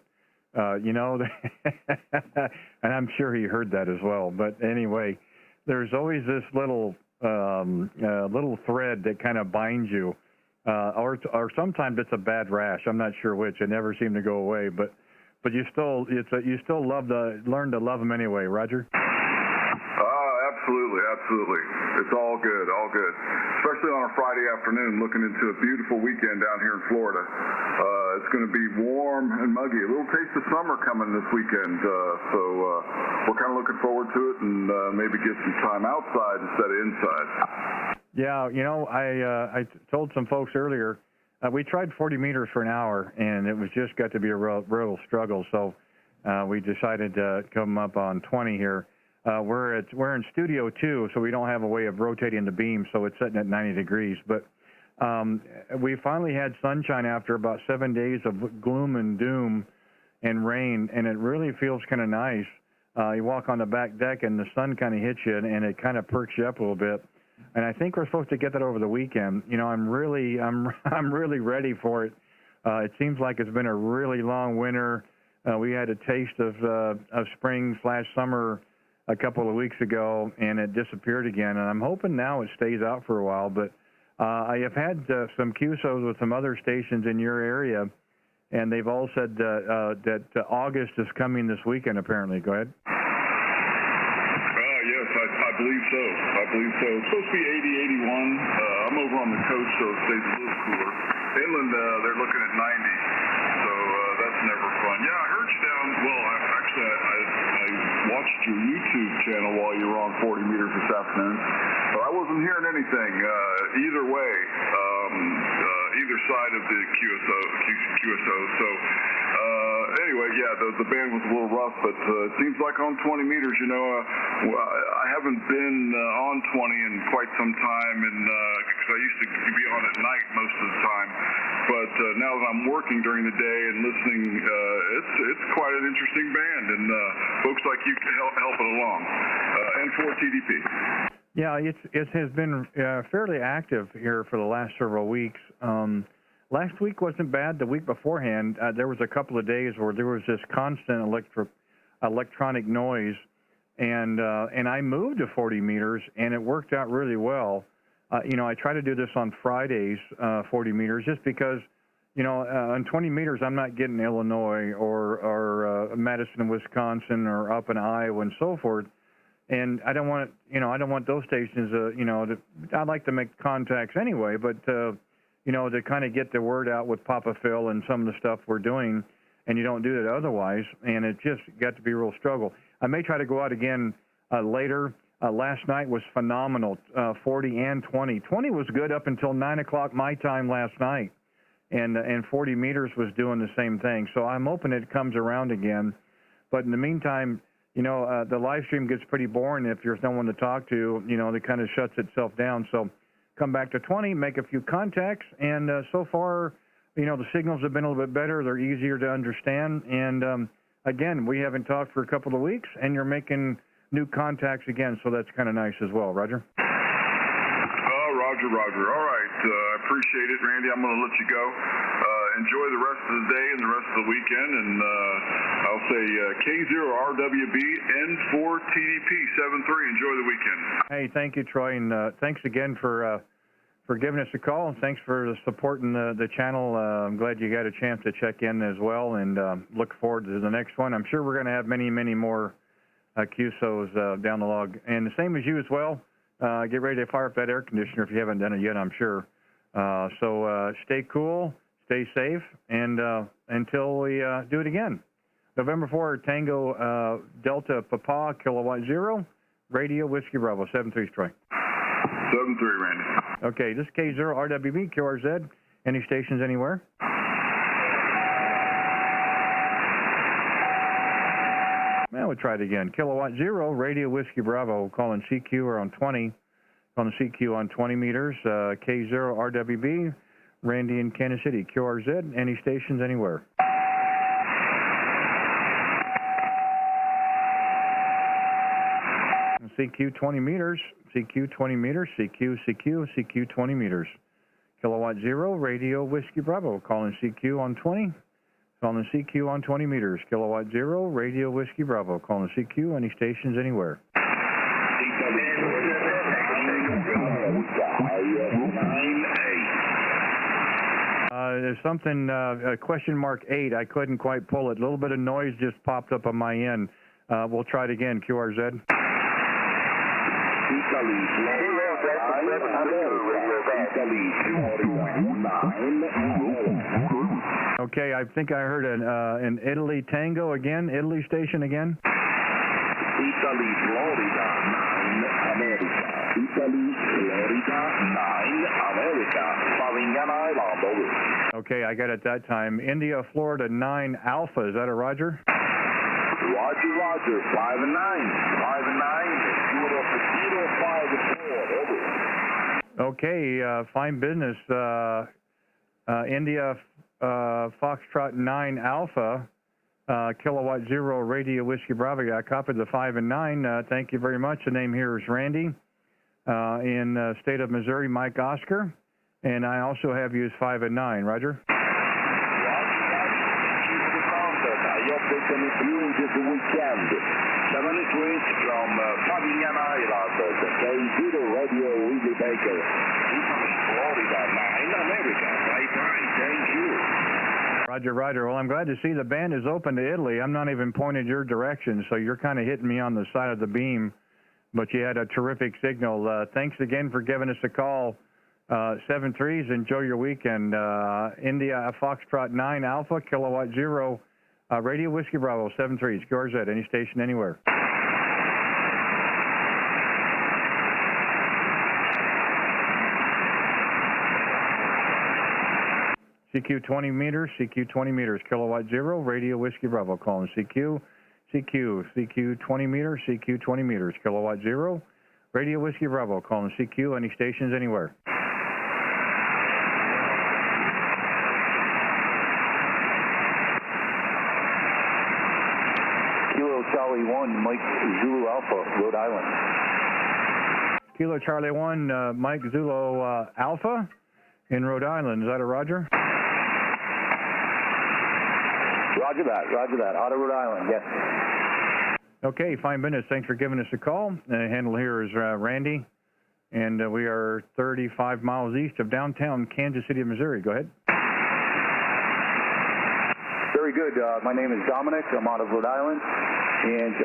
You know, and I'm sure he heard that as well. But anyway, there's always this little thread that kind of binds you. Or sometimes it's a bad rash. I'm not sure which. It never seemed to go away, but you still learn to love them anyway. Roger. Absolutely. It's all good. Especially on a Friday afternoon, looking into a beautiful weekend down here in Florida. It's going to be warm and muggy. A little taste of summer coming this weekend, so we're kind of looking forward to it, and maybe get some time outside instead of inside. Yeah, you know, I told some folks earlier, we tried 40 meters for an hour, and it was just got to be a real struggle. So we decided to come up on 20 here. We're in Studio 2, so we don't have a way of rotating the beam, so it's sitting at 90 degrees. But we finally had sunshine after about 7 days of gloom and doom and rain, and it really feels kind of nice. You walk on the back deck, and the sun kind of hits you, and it kind of perks you up a little bit. And I think we're supposed to get that over the weekend. You know, I'm really ready for it. It seems like it's been a really long winter. We had a taste of spring/summer a couple of weeks ago, and it disappeared again. And I'm hoping now it stays out for a while. But I have had some QSOs with some other stations in your area, and they've all said that August is coming this weekend, apparently. Go ahead. I believe so. It's supposed to be 80, 81. I'm over on the coast, so it stays a little cooler. Inland, they're looking at 90, so that's never fun. Yeah, I heard you down. Well, I watched your YouTube channel while you were on 40 meters this afternoon, but I wasn't hearing anything either way, either side of the QSO. So anyway, yeah, the band was a little rough, but it seems like on 20 meters, you know, I haven't been on 20 in quite some time, and because I used to be on at night most of the time, but now that I'm working during the day and listening, it's quite an interesting band, and folks like you can help it along. And for TDP. Yeah, it has been fairly active here for the last several weeks. Last week wasn't bad. The week beforehand, there was a couple of days where there was this constant electronic noise, and I moved to 40 meters, and it worked out really well. You know, I try to do this on Fridays, 40 meters, just because, you know, on 20 meters, I'm not getting Illinois or Madison, Wisconsin, or up in Iowa and so forth. And I don't want, you know, I don't want those stations, you know, I'd like to make contacts anyway, but, you know, to kind of get the word out with Papa Phil and some of the stuff we're doing, and you don't do that otherwise, and it just got to be a real struggle. I may try to go out again later. Last night was phenomenal, 40 and 20. 20 was good up until 9 o'clock my time last night, and 40 meters was doing the same thing. So I'm hoping it comes around again. But in the meantime, you know, the live stream gets pretty boring if there's no one to talk to. You know, it kind of shuts itself down. So come back to 20, make a few contacts, and so far, you know, the signals have been a little bit better. They're easier to understand. And again, we haven't talked for a couple of weeks, and you're making new contacts again, so that's kind of nice as well. Roger? Roger. All right. I appreciate it, Randy. I'm going to let you go. Enjoy the rest of the day and the rest of the weekend. And I'll say K0RWB N4TDP 73. Enjoy the weekend. Hey, thank you, Troy. And thanks again for giving us a call. And thanks for supporting the channel. I'm glad you got a chance to check in as well. And look forward to the next one. I'm sure we're going to have many, many more QSOs down the log. And the same as you as well. Get ready to fire up that air conditioner if you haven't done it yet, I'm sure. So stay cool, stay safe, and until we do it again. November 4, Tango Delta Papa, Kilowatt 0, Radio Whiskey Bravo, 73 Troy. 73, Randy. Okay, this is K0RWB, QRZ. Any stations anywhere? Well, we'll try it again. Kilowatt 0, Radio Whiskey Bravo, calling CQ or on 20. On the CQ on 20 meters. K0RWB, Randy in Kansas City. QRZ, any stations anywhere. CQ 20 meters. CQ 20 meters. CQ 20 meters. Kilowatt 0, Radio Whiskey Bravo, calling CQ on 20. Calling the CQ on 20 meters. Kilowatt 0, Radio Whiskey Bravo. Calling the CQ, any stations anywhere. There's something, question mark 8. I couldn't quite pull it. A little bit of noise just popped up on my end. We'll try it again. QRZ. Okay, I think I heard an Italy Tango again. Italy station again. Italy, Florida, 9, America. Italy, Florida, 9, America. Faringham Island, over. Okay, I got it that time. India, Florida, 9 Alpha. Is that a Roger? Roger. 5 and 9. 5 and 9. 0, 5 and 4, over. Okay, fine business. India, Foxtrot 9 Alpha. Kilowatt 0, Radio Whiskey Bravo. I copied the 5 and 9. Thank you very much. The name here is Randy. In state of Missouri, Mike Oscar. And I also have you as 5 and 9. Roger? I update them with you this weekend. 7 tweets from Faringham Island. K0 Radio Willie Baker. Italy, Florida, 9, America. Bye-bye. Thank you. Roger. Well, I'm glad to see the band is open to Italy. I'm not even pointed your direction, so you're kind of hitting me on the side of the beam. But you had a terrific signal. Thanks again for giving us a call. 7-3s, enjoy your weekend. India, Foxtrot 9 Alpha, Kilowatt 0, Radio Whiskey Bravo, 7-3s. QRZ, any station, anywhere. CQ 20 meters, Kilowatt 0, Radio Whiskey Bravo, calling CQ 20 meters, CQ 20 meters, Kilowatt 0, Radio Whiskey Bravo, calling CQ, any stations anywhere. Kilo Charlie 1, Mike Zulu Alpha, Rhode Island. Kilo Charlie 1, Mike Zulu Alpha in Rhode Island. Is that a Roger? Roger that. Out of Rhode Island, yes. Okay, fine business. Thanks for giving us a call. The handle here is Randy, and we are 35 miles east of downtown Kansas City, Missouri. Go ahead. Very good. My name is Dominic. I'm out of Rhode Island, and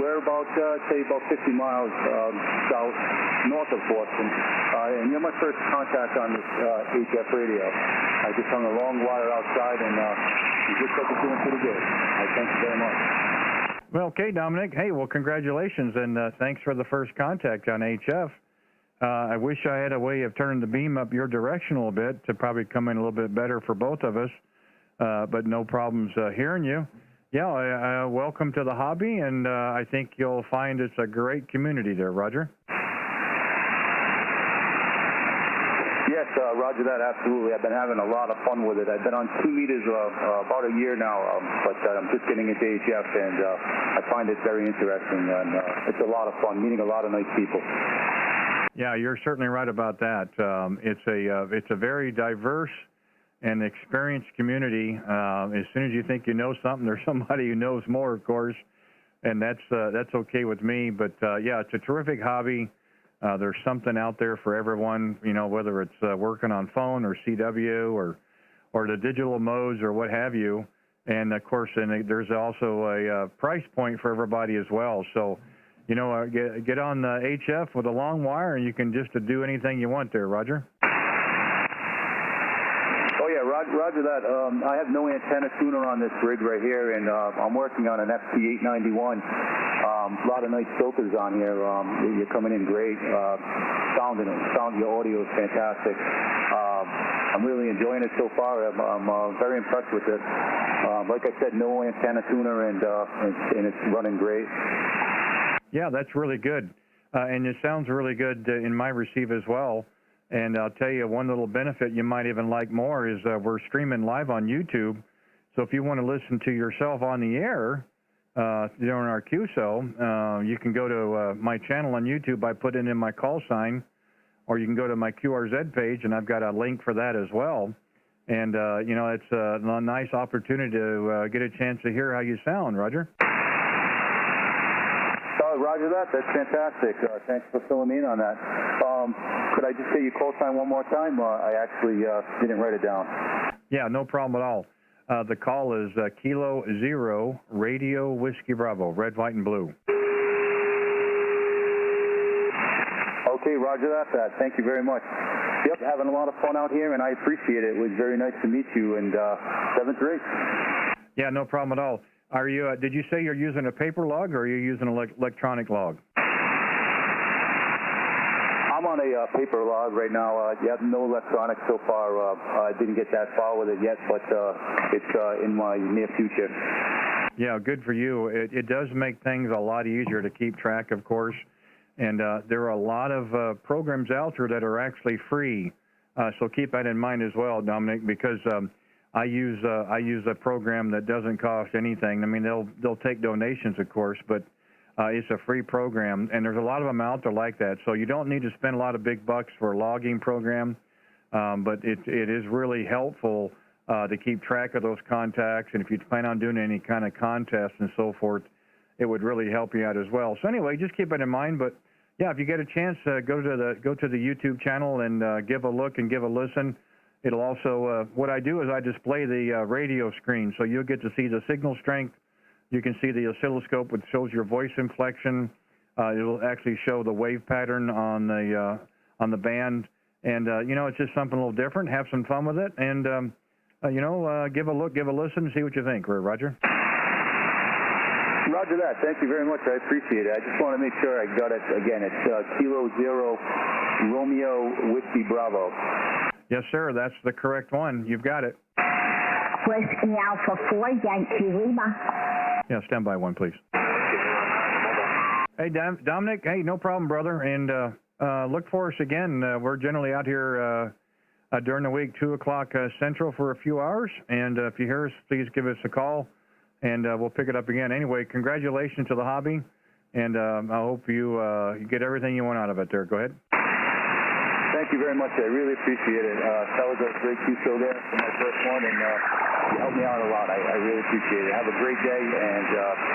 we're about, say, about 50 miles south, north of Boston. And you're my first contact on this HF radio. I just hung a long wire outside, and you just said you're doing pretty good. I thank you very much. Well, okay, Dominic. Hey, well, congratulations, and thanks for the first contact on HF. I wish I had a way of turning the beam up your direction a little bit to probably come in a little bit better for both of us, but no problems hearing you. Yeah, welcome to the hobby, and I think you'll find it's a great community there, Roger. Yes, roger that, absolutely. I've been having a lot of fun with it. I've been on 2 meters about a year now, but I'm just getting into HF, and I find it very interesting, and it's a lot of fun, meeting a lot of nice people. Yeah, you're certainly right about that. It's a very diverse and experienced community. As soon as you think you know something, there's somebody who knows more, of course, and that's okay with me. But yeah, it's a terrific hobby. There's something out there for everyone, you know, whether it's working on phone or CW or the digital modes or what have you. And of course, there's also a price point for everybody as well. So, you know, get on the HF with a long wire, and you can just do anything you want there, Roger. Oh yeah, roger that. I have no antenna tuner on this rig right here, and I'm working on an FT891. A lot of nice filters on here. You're coming in great. Your audio is fantastic. I'm really enjoying it so far. I'm very impressed with it. Like I said, no antenna tuner, and it's running great. Yeah, that's really good. And it sounds really good in my receive as well. And I'll tell you, one little benefit you might even like more is we're streaming live on YouTube. So if you want to listen to yourself on the air during our QSO, you can go to my channel on YouTube by putting in my call sign, or you can go to my QRZ page, and I've got a link for that as well. And, you know, it's a nice opportunity to get a chance to hear how you sound, Roger. Roger that. That's fantastic. Thanks for filling me in on that. Could I just say your call sign one more time? I actually didn't write it down. Yeah, no problem at all. The call is K0RWB Radio Whiskey Bravo, red, white, and blue. Okay, roger that. Thank you very much. Yep, having a lot of fun out here, and I appreciate it. It was very nice to meet you, and 7-3. Yeah, no problem at all. Are you? Did you say you're using a paper log, or are you using an electronic log? I'm on a paper log right now. Yeah, no electronic so far. I didn't get that far with it yet, but it's in my near future. Yeah, good for you. It does make things a lot easier to keep track, of course. And there are a lot of programs out there that are actually free. So keep that in mind as well, Dominic, because I use a program that doesn't cost anything. I mean, they'll take donations, of course, but it's a free program, and there's a lot of them out there like that. So you don't need to spend a lot of big bucks for a logging program, but it is really helpful to keep track of those contacts. And if you plan on doing any kind of contests and so forth, it would really help you out as well. So anyway, just keep it in mind. But yeah, if you get a chance, go to the YouTube channel and give a look and give a listen. It'll also, what I do is I display the radio screen, so you'll get to see the signal strength. You can see the oscilloscope, which shows your voice inflection. It'll actually show the wave pattern on the band, and you know, it's just something a little different. Have some fun with it, and you know, give a look, give a listen, and see what you think. Roger. Roger that. Thank you very much. I appreciate it. I just want to make sure I got it again. It's Kilo 0 Romeo Whiskey Bravo. Yes, sir. That's the correct one. You've got it. Whiskey Alpha 4, Yankee Lima. Yeah, stand by one, please. Hey, Dominic. Hey, no problem, brother. And look for us again. We're generally out here during the week, 2 o'clock Central for a few hours. And if you hear us, please give us a call, and we'll pick it up again. Anyway, congratulations to the hobby, and I hope you get everything you want out of it there. Go ahead. Thank you very much. I really appreciate it. That was a great QSO there for my first one, and you helped me out a lot. I really appreciate it. Have a great day, and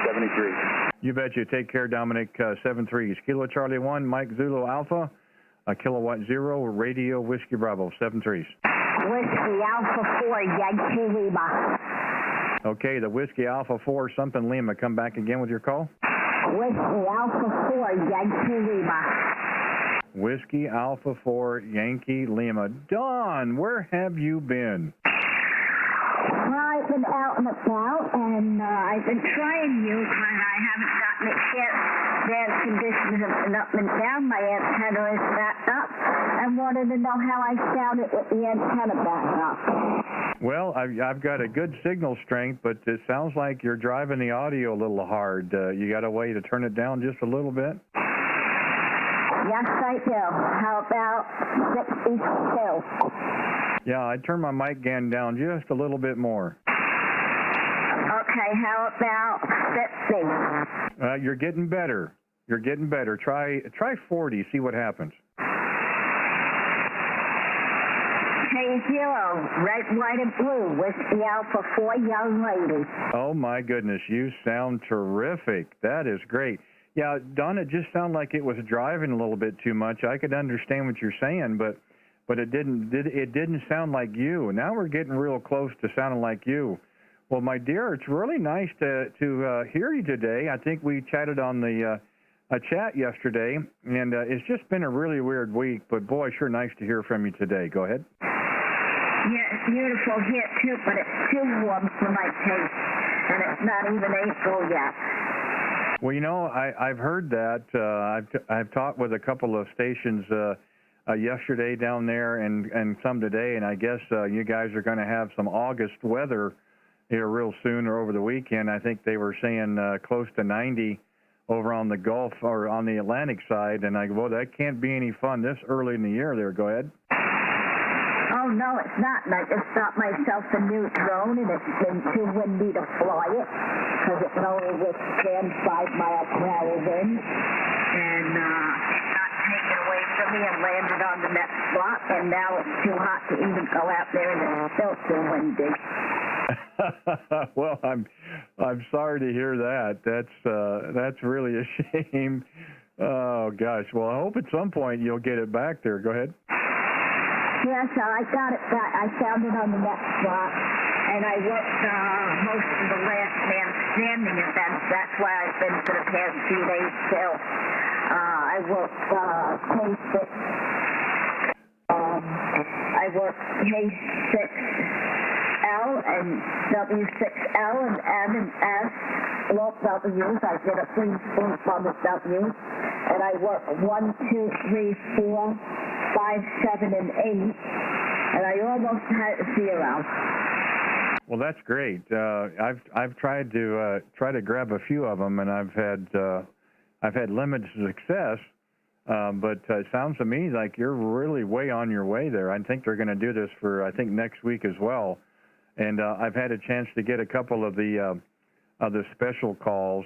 73. You bet you. Take care, Dominic. 7-3s. Kilo Charlie 1, Mike Zulu Alpha, Kilowatt 0, Radio Whiskey Bravo, 7-3s. Whiskey Alpha 4, Yankee Lima. Okay, the Whiskey Alpha 4, something Lima. Come back again with your call. Whiskey Alpha 4, Yankee Lima. Whiskey Alpha 4, Yankee Lima. Don, where have you been? Right just been out and about, and I've been trying you, but I haven't gotten it yet. The air conditioners have been up and down. My antenna is back up. I wanted to know how I sounded with the antenna back up. Well, I've got a good signal strength, but it sounds like you're driving the audio a little hard. You got a way to turn it down just a little bit? Yes, I do. How about 62? Yeah, I turned my mic gain down just a little bit more. Okay, how about 50? You're getting better. You're getting better. Try 40, see what happens. K0, red, white, and blue, Whiskey Alpha 4, young lady. Oh, my goodness, you sound terrific. That is great. Yeah, Don, it just sounded like it was driving a little bit too much. I could understand what you're saying, but it didn't sound like you. Now we're getting real close to sounding like you. Well, my dear, it's really nice to hear you today. I think we chatted on the chat yesterday, and it's just been a really weird week, but boy, sure nice to hear from you today. Go ahead. Yeah, it's beautiful here too, but it's too warm for my taste, and it's not even April yet. Well, you know, I've heard that. I've talked with a couple of stations yesterday down there and some today, and I guess you guys are going to have some August weather here real soon or over the weekend. I think they were saying close to 90 over on the Gulf or on the Atlantic side, and I go, well, that can't be any fun this early in the year there. Go ahead. Oh, no, it's not. And I just got myself a new drone, and it's been too windy to fly it because it can only withstand 5-mile per hour wind. And it got taken away from me and landed on the next block, and now it's too hot to even go out there, and it's still too windy. Well, I'm sorry to hear that. That's really a shame. Oh gosh. Well, I hope at some point you'll get it back there. Go ahead. Yes, I got it back. I found it on the next block, and I worked most of the last man standing events. That's why I've been for the past few days still. I worked K6. I worked K6L and W6L and M and S. Both W's. I did a free spoof on the W's, and I worked 1, 2, 3, 4, 5, 7, and 8, and I almost had 0. Well, that's great. I've tried to grab a few of them, and I've had limited success. But it sounds to me like you're really way on your way there. I think they're going to do this for next week as well. And I've had a chance to get a couple of the special calls,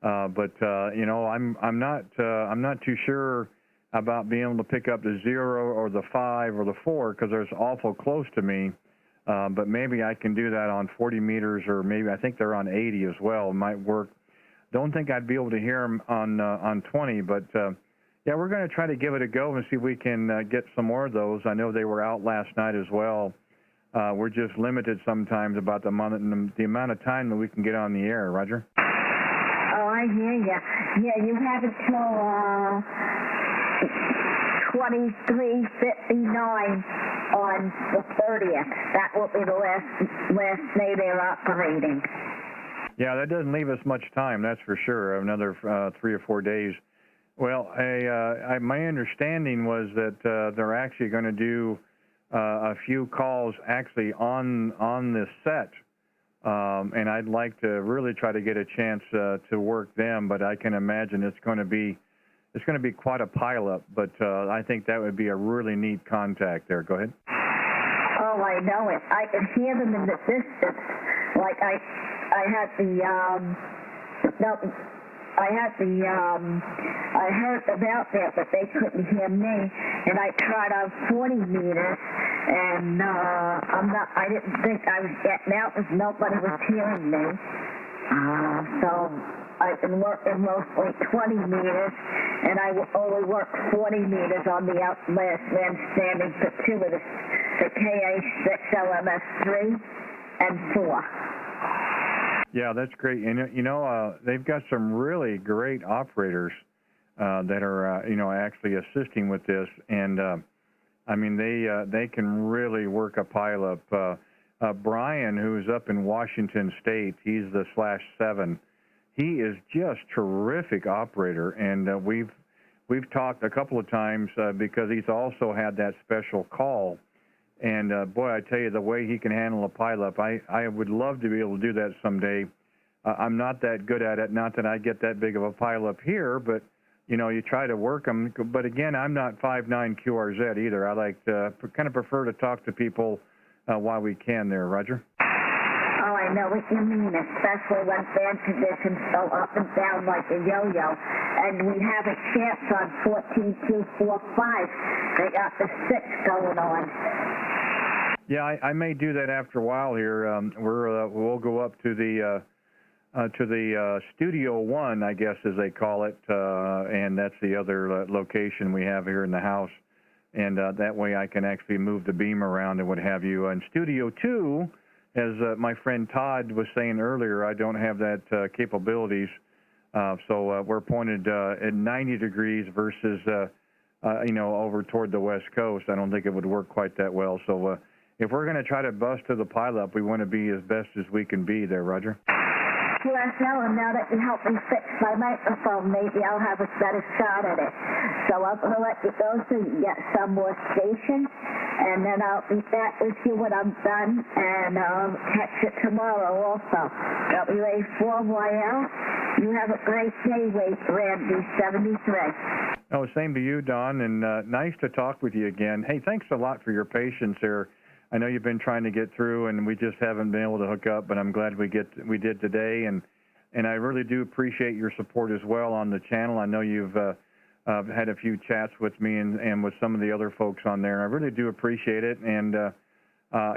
but you know, I'm not too sure about being able to pick up the 0 or the 5 or the 4 because they're awful close to me. But maybe I can do that on 40 meters, or maybe I think they're on 80 as well. It might work. Don't think I'd be able to hear them on 20, but yeah, we're going to try to give it a go and see if we can get some more of those. I know they were out last night as well. We're just limited sometimes about the amount of time that we can get on the air. Roger? Oh, I hear you. Yeah, you have it till 23:59 on the 30th. That will be the last day they're operating. Yeah, that doesn't leave us much time, that's for sure. Another 3 or 4 days. Well, my understanding was that they're actually going to do a few calls actually on the set, and I'd like to really try to get a chance to work them. But I can imagine it's going to be quite a pileup. But I think that would be a really neat contact there. Go ahead. Oh, I know it. I can hear them in the distance. Like I heard about that, but they couldn't hear me. And I tried on 40 meters, and I didn't think I was getting out because nobody was hearing me. So I've been working mostly 20 meters, and I only worked 40 meters on the last man standing for 2 of the KA6 LMS3 and 4. Yeah, that's great. And you know, they've got some really great operators that are actually assisting with this, and I mean they can really work a pileup. Brian, who's up in Washington State. He's the /7. He is just terrific operator, and we've talked a couple of times because he's also had that special call. And boy, I tell you, the way he can handle a pileup, I would love to be able to do that someday. I'm not that good at it. Not that I get that big of a pileup here, but you know, you try to work them. But again, I'm not 5'9" QRZ either. I like to kind of prefer to talk to people while we can there, Roger. Oh, I know what you mean, especially when bad conditions go up and down like a yo-yo. And we have a chance on 14.245. They got the 6 going on. Yeah, I may do that after a while here. We'll go up to the Studio 1, I guess, as they call it, and that's the other location we have here in the house. And that way I can actually move the beam around and what have you. And Studio 2, as my friend Todd was saying earlier, I don't have that capabilities. So we're pointed at 90 degrees versus, you know, over toward the West Coast. I don't think it would work quite that well. So if we're going to try to bust to the pileup, we want to be as best as we can be there, Roger. QSL, and now that you help me fix my microphone, maybe I'll have a better shot at it. So I'm going to let you go so you can get some more stations, and then I'll be back with you when I'm done, and I'll catch it tomorrow also. WA4YL, you have a great day, Randy, 73. Oh, same to you, Don, and nice to talk with you again. Hey, thanks a lot for your patience there. I know you've been trying to get through, and we just haven't been able to hook up, but I'm glad we did today, and I really do appreciate your support as well on the channel. I know you've had a few chats with me and with some of the other folks on there, and I really do appreciate it. And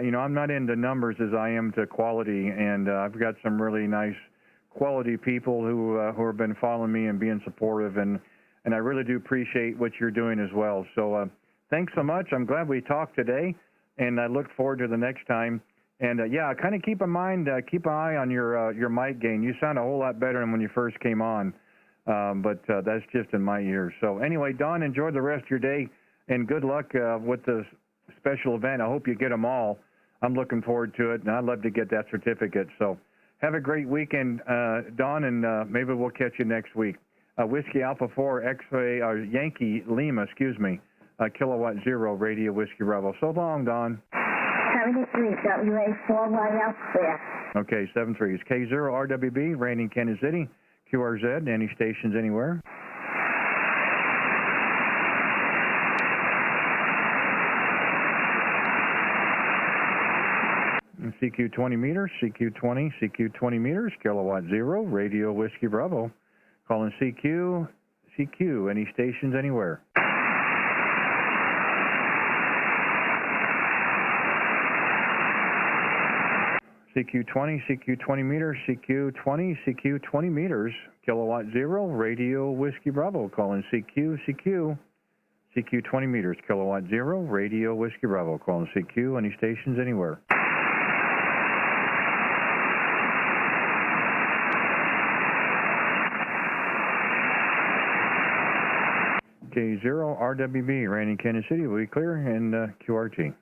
you know, I'm not into numbers as I am to quality, and I've got some really nice quality people who have been following me and being supportive, and I really do appreciate what you're doing as well. So thanks so much. I'm glad we talked today. And I look forward to the next time. And yeah, kind of keep an eye on your mic gain. You sound a whole lot better than when you first came on, but that's just in my ears. So anyway, Don, enjoy the rest of your day, and good luck with the special event. I hope you get them all. I'm looking forward to it, and I'd love to get that certificate. So have a great weekend, Don, and maybe we'll catch you next week. Whiskey Alpha 4 X-ray Yankee Lima, excuse me. Kilowatt 0 Radio Whiskey Bravo. So long, Don. 73, WA4YL clear. Okay, 73 is K0RWB Randy, Kansas City, QRZ, any stations anywhere. CQ 20 meters, CQ 20 meters, Kilowatt 0 Radio Whiskey Bravo. Calling CQ, any stations anywhere. CQ 20 meters, CQ 20 meters, Kilowatt 0, Radio Whiskey Bravo, calling CQ 20 meters, Kilowatt 0, Radio Whiskey Bravo, calling CQ, any stations anywhere. K0RWB, Randy, Kansas City, we clear, and QRT.